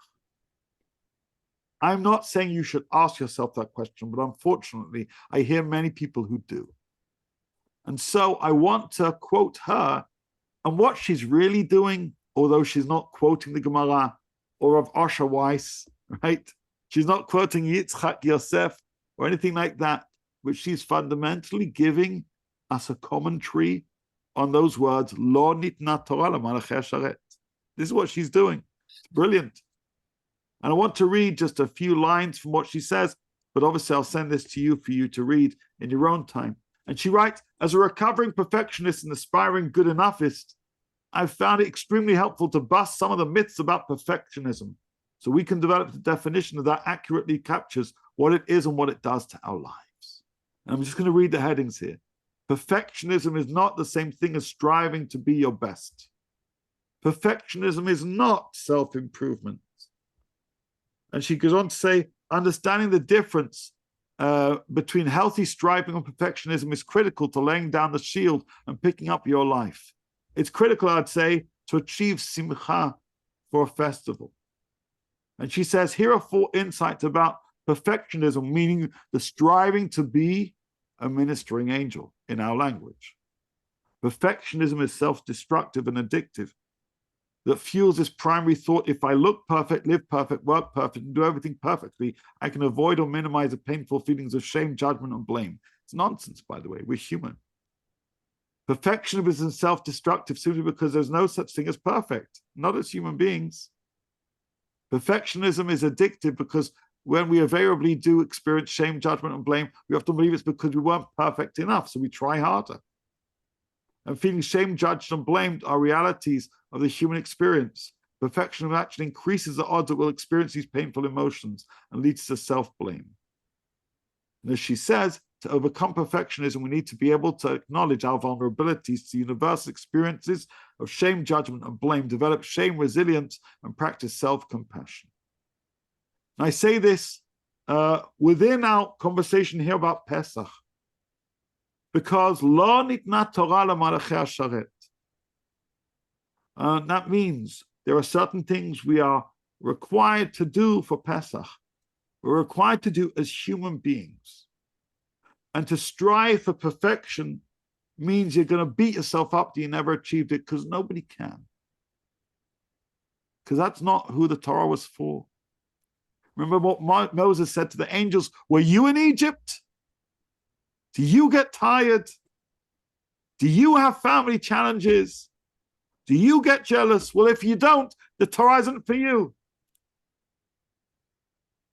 [SPEAKER 1] I'm not saying you should ask yourself that question, but unfortunately, I hear many people who do. And so I want to quote her and what she's really doing, although she's not quoting the Gemara or of Osher Weiss, right? She's not quoting Yitzchak Yosef or anything like that, but she's fundamentally giving us a commentary on those words, Lo nitna Torah l'malachei hasharet. This is what she's doing. It's brilliant. And I want to read just a few lines from what she says, but obviously I'll send this to you for you to read in your own time. And she writes, as a recovering perfectionist and aspiring good enoughist, I've found it extremely helpful to bust some of the myths about perfectionism so we can develop the definition that accurately captures what it is and what it does to our lives. And I'm just going to read the headings here. Perfectionism is not the same thing as striving to be your best. Perfectionism is not self-improvement. And she goes on to say, understanding the difference between healthy striving and perfectionism is critical to laying down the shield and picking up your life. It's critical, I'd say, to achieve simcha for a festival. And she says, here are 4 insights about perfectionism, meaning the striving to be a ministering angel in our language. Perfectionism is self-destructive and addictive. That fuels this primary thought, if I look perfect, live perfect, work perfect, and do everything perfectly, I can avoid or minimize the painful feelings of shame, judgment, and blame. It's nonsense, by the way. We're human. Perfectionism is self-destructive simply because there's no such thing as perfect, not as human beings. Perfectionism is addictive because when we invariably do experience shame, judgment, and blame, we often believe it's because we weren't perfect enough, so we try harder. And feeling shame, judged, and blamed are realities of the human experience. Perfectionism actually increases the odds that we'll experience these painful emotions and leads to self-blame. And as she says, to overcome perfectionism, we need to be able to acknowledge our vulnerabilities to universal experiences of shame, judgment, and blame, develop shame resilience, and practice self-compassion. And I say this within our conversation here about Pesach, because lo nitna Torah l'malachei hasharet. That means there are certain things we are required to do for Pesach. We're required to do as human beings. And to strive for perfection means you're going to beat yourself up that you never achieved it, because nobody can. Because that's not who the Torah was for. Remember what Moses said to the angels, were you in Egypt? Do you get tired? Do you have family challenges? Do you get jealous? Well, if you don't, the Torah isn't for you.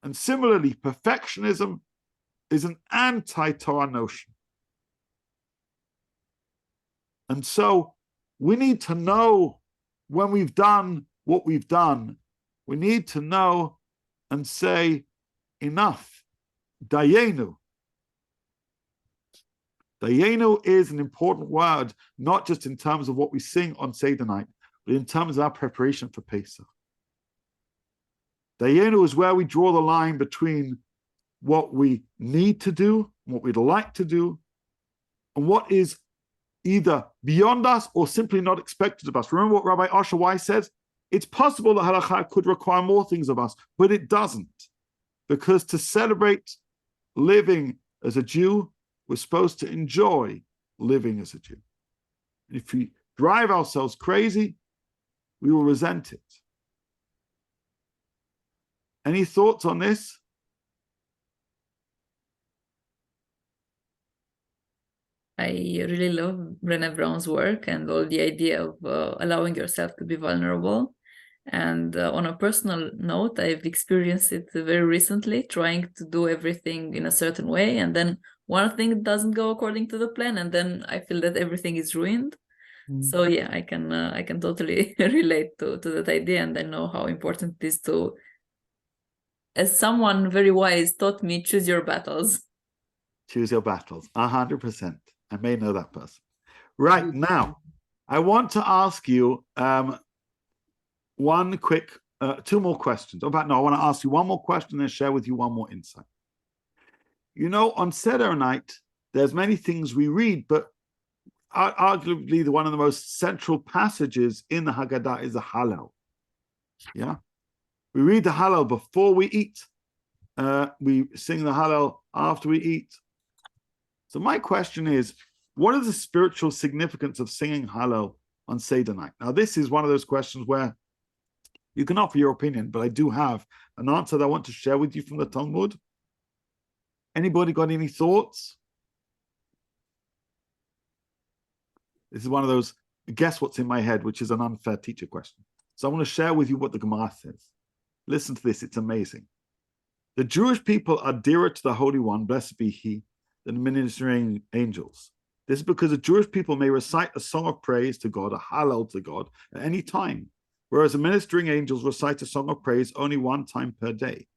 [SPEAKER 1] And similarly, perfectionism is an anti-Torah notion. And so we need to know when we've done what we've done. We need to know and say, enough, dayenu. Dayenu is an important word, not just in terms of what we sing on Seder night, but in terms of our preparation for Pesach. Dayenu is where we draw the line between what we need to do, what we'd like to do, and what is either beyond us or simply not expected of us. Remember what Rabbi Osher Weiss says? It's possible that halakha could require more things of us, but it doesn't. Because to celebrate living as a Jew, we're supposed to enjoy living as a Jew. And if we drive ourselves crazy, we will resent it. Any thoughts on this?
[SPEAKER 3] I really love Brené Brown's work and all the idea of allowing yourself to be vulnerable. And on a personal note, I've experienced it very recently, trying to do everything in a certain way. And then one thing doesn't go according to the plan. And then I feel that everything is ruined. So yeah, I can totally relate to that idea. And I know how important it is to, as someone very wise taught me, choose your battles.
[SPEAKER 1] Choose your battles, 100%. I may know that person. Right, now, I want to ask you one quick, two more questions. In fact, no, I want to ask you one more question and share with you one more insight. You know, on Seder night, there's many things we read, but arguably one of the most central passages in the Haggadah is the Hallel. Yeah? We read the Hallel before we eat. We sing the Hallel after we eat. So my question is, what is the spiritual significance of singing Hallel on Seder night? Now, this is one of those questions where you can offer your opinion, but I do have an answer that I want to share with you from the Talmud. Anybody got any thoughts? This is one of those, guess what's in my head, which is an unfair teacher question. So I want to share with you what the Gemara says. Listen to this, it's amazing. The Jewish people are dearer to the Holy One, blessed be He, than the ministering angels. This is because the Jewish people may recite a song of praise to God, a Hallel to God, at any time, whereas the ministering angels recite a song of praise only one time per day.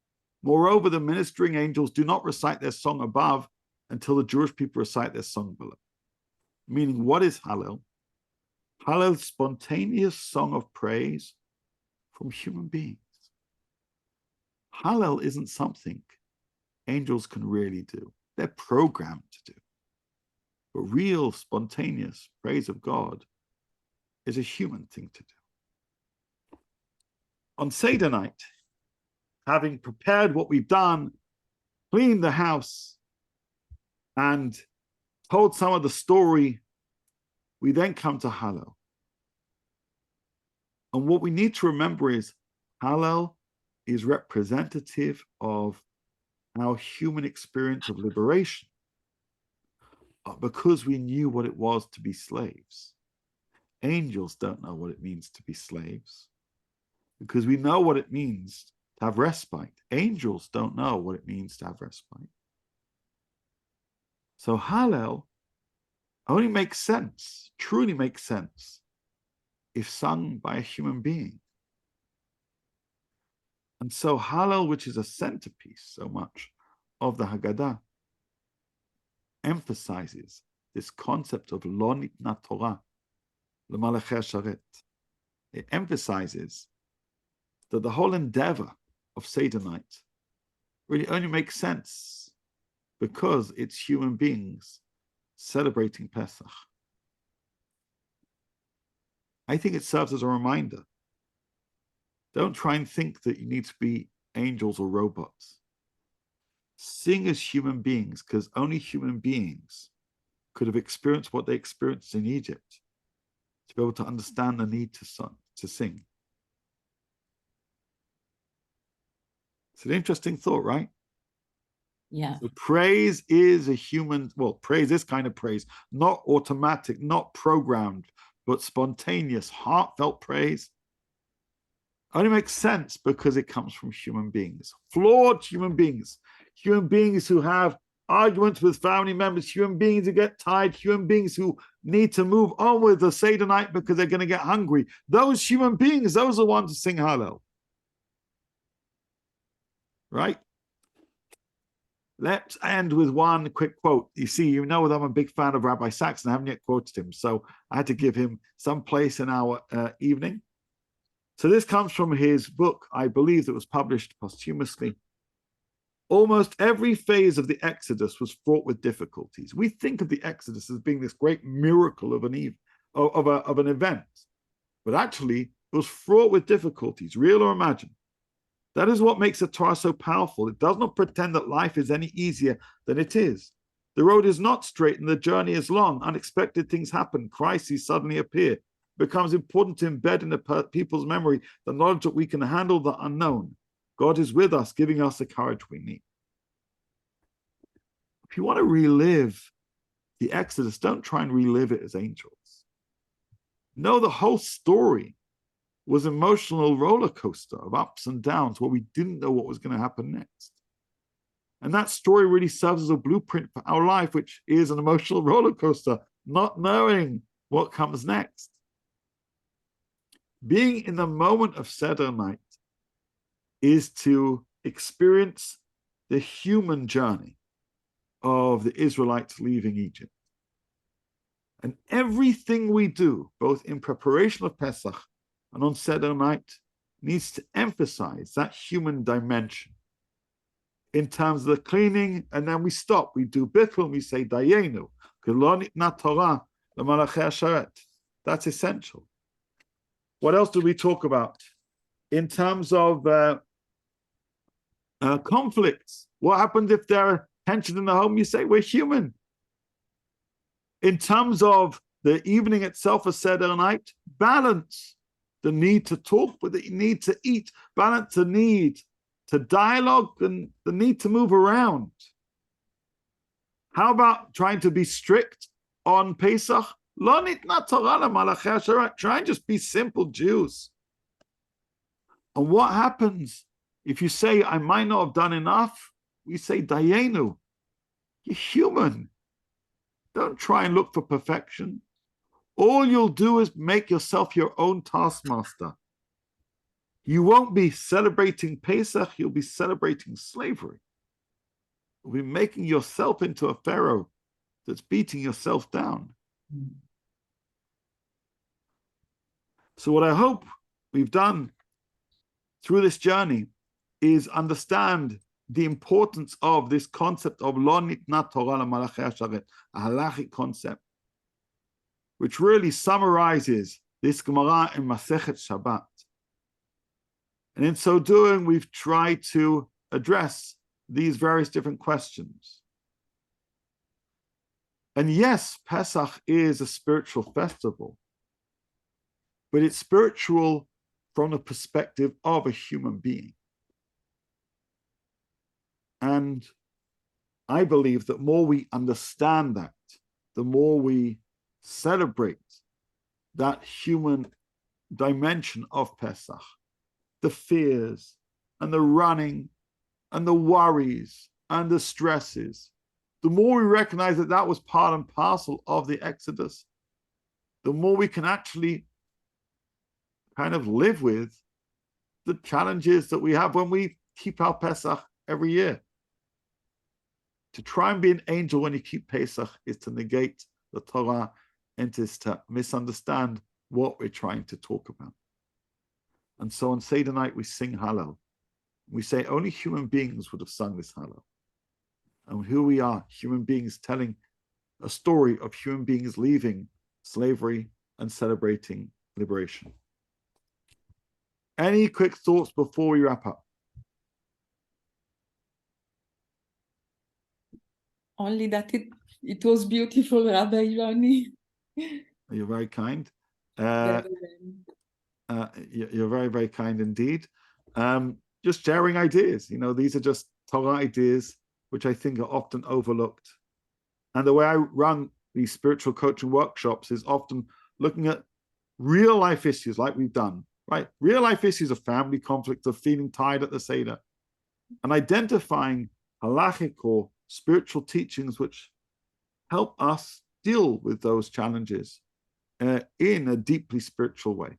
[SPEAKER 1] Moreover, the ministering angels do not recite their song above until the Jewish people recite their song below. Meaning, what is Hallel? Hallel is spontaneous song of praise from human beings. Hallel isn't something angels can really do. They're programmed to do. But real spontaneous praise of God is a human thing to do. On Seder night, having prepared what we've done, cleaned the house, and told some of the story, we then come to Hallel. And what we need to remember is Hallel is representative of our human experience of liberation, because we knew what it was to be slaves. Angels don't know what it means to be slaves, because we know what it means to have respite. Angels don't know what it means to have respite. So Hallel only makes sense, truly makes sense, if sung by a human being. And so Hallel, which is a centerpiece so much of the Haggadah, emphasizes this concept of lo nitna Torah l'malachei sharet. It emphasizes that the whole endeavor of Seder night really only makes sense because it's human beings celebrating Pesach. I think it serves as a reminder. Don't try and think that you need to be angels or robots. Sing as human beings, because only human beings could have experienced what they experienced in Egypt to be able to understand the need to sing. It's an interesting thought, right?
[SPEAKER 4] Yeah.
[SPEAKER 1] So praise is a human, well, praise is kind of praise, not automatic, not programmed, but spontaneous, heartfelt praise. Only makes sense because it comes from human beings, flawed human beings who have arguments with family members, human beings who get tired, human beings who need to move on with the Seder night because they're going to get hungry. Those human beings, those are the ones to sing Hallel. Right? Let's end with one quick quote. You see, you know that I'm a big fan of Rabbi Sachs, and I haven't yet quoted him, so I had to give him some place in our evening. So this comes from his book, I believe, that was published posthumously. Almost every phase of the Exodus was fraught with difficulties. We think of the Exodus as being this great miracle of an event, but actually it was fraught with difficulties, real or imagined. That is what makes the Torah so powerful. It does not pretend that life is any easier than it is. The road is not straight and the journey is long. Unexpected things happen. Crises suddenly appear. It becomes important to embed in the people's memory the knowledge that we can handle the unknown. God is with us, giving us the courage we need. If you want to relive the Exodus, don't try and relive it as angels. No, the whole story was an emotional roller coaster of ups and downs where we didn't know what was going to happen next. And that story really serves as a blueprint for our life, which is an emotional roller coaster, not knowing what comes next. Being in the moment of Seder night is to experience the human journey of the Israelites leaving Egypt. And everything we do, both in preparation of Pesach and on Seder night, needs to emphasize that human dimension in terms of the cleaning, and then we stop. We do bittul and we say dayenu. That's essential. What else do we talk about? In terms of conflicts, what happens if there are tensions in the home? You say, we're human. In terms of the evening itself, a Seder night, balance the need to talk with the need to eat, balance the need to dialogue and the need to move around. How about trying to be strict on Pesach? Try and just be simple Jews. And what happens if you say, I might not have done enough? We say, Dayenu, you're human. Don't try and look for perfection. All you'll do is make yourself your own taskmaster. You won't be celebrating Pesach, you'll be celebrating slavery. You'll be making yourself into a pharaoh that's beating yourself down. So what I hope we've done through this journey is understand the importance of this concept of Lo Nitna Torah LaMalachei HaSharet, a halachic concept, which really summarizes this Gemara in Masechet Shabbat. And in so doing, we've tried to address these various different questions. And yes, Pesach is a spiritual festival, but it's spiritual from the perspective of a human being. And I believe that more we understand that, the more we celebrate that human dimension of Pesach, the fears and the running and the worries and the stresses, the more we recognize that that was part and parcel of the Exodus, the more we can actually kind of live with the challenges that we have when we keep our Pesach every year. To try and be an angel when you keep Pesach is to negate the Torah and is to misunderstand what we're trying to talk about. And so on Seder night, we sing Hallel. We say only human beings would have sung this Hallel. And who we are, human beings telling a story of human beings leaving slavery and celebrating liberation. Any quick thoughts before we wrap up?
[SPEAKER 4] Only that it was beautiful, Rabbi Yoni.
[SPEAKER 1] You're very kind.
[SPEAKER 4] Very
[SPEAKER 1] You're very, very kind indeed. Just sharing ideas. You know, these are just Torah ideas, which I think are often overlooked. And the way I run these spiritual coaching workshops is often looking at real life issues like we've done, right? Real life issues of family conflict, of feeling tired at the Seder, and identifying halachic or spiritual teachings which help us deal with those challenges in a deeply spiritual way.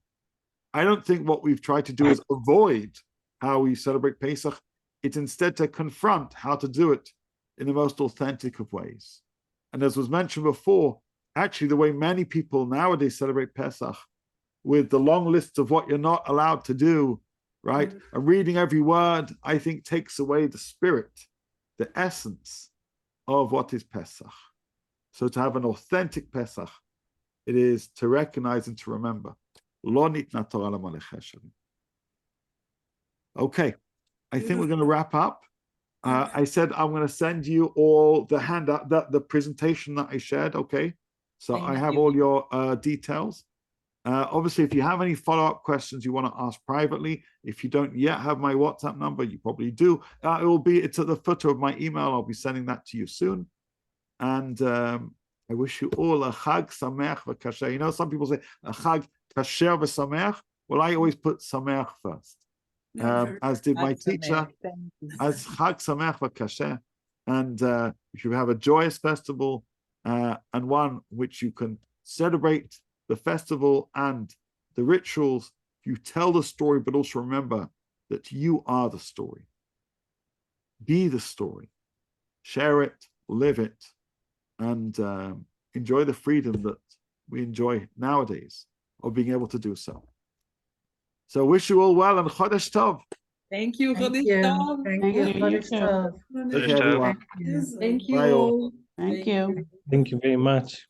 [SPEAKER 1] I don't think what we've tried to do is avoid how we celebrate Pesach. It's instead to confront how to do it in the most authentic of ways. And as was mentioned before, actually the way many people nowadays celebrate Pesach, with the long lists of what you're not allowed to do, right? And reading every word, I think takes away the spirit, the essence of what is Pesach. So to have an authentic Pesach, it is to recognize and to remember. Okay, I think we're going to wrap up. I said I'm going to send you all the handout, the presentation that I shared, okay? So
[SPEAKER 4] Thank
[SPEAKER 1] I have
[SPEAKER 4] you.
[SPEAKER 1] all your details. Obviously, if you have any follow-up questions you want to ask privately, if you don't yet have my WhatsApp number, you probably do. It's at the footer of my email. I'll be sending that to you soon. And I wish you all a Chag Sameach v'Kasher. You know, some people say a Chag Kasher v'Sameach. Well, I always put Sameach first, as did my teacher, as Chag Sameach v'Kasher. And you should have a joyous festival and one which you can celebrate the festival and the rituals. You tell the story, but also remember that you are the story. Be the story. Share it, live it, and enjoy the freedom that we enjoy nowadays of being able to do so. So wish you all well and Chodesh Tov.
[SPEAKER 4] Thank you.
[SPEAKER 7] Thank
[SPEAKER 4] Chodesh
[SPEAKER 7] you.
[SPEAKER 4] Tov.
[SPEAKER 7] Thank
[SPEAKER 2] Thank
[SPEAKER 7] you.
[SPEAKER 2] you, you
[SPEAKER 7] Chodesh
[SPEAKER 2] too.
[SPEAKER 7] Tov.
[SPEAKER 1] Take care, everyone.
[SPEAKER 7] Thank you.
[SPEAKER 4] Thank you.
[SPEAKER 1] Bye all.
[SPEAKER 2] Thank you.
[SPEAKER 5] Thank you very much.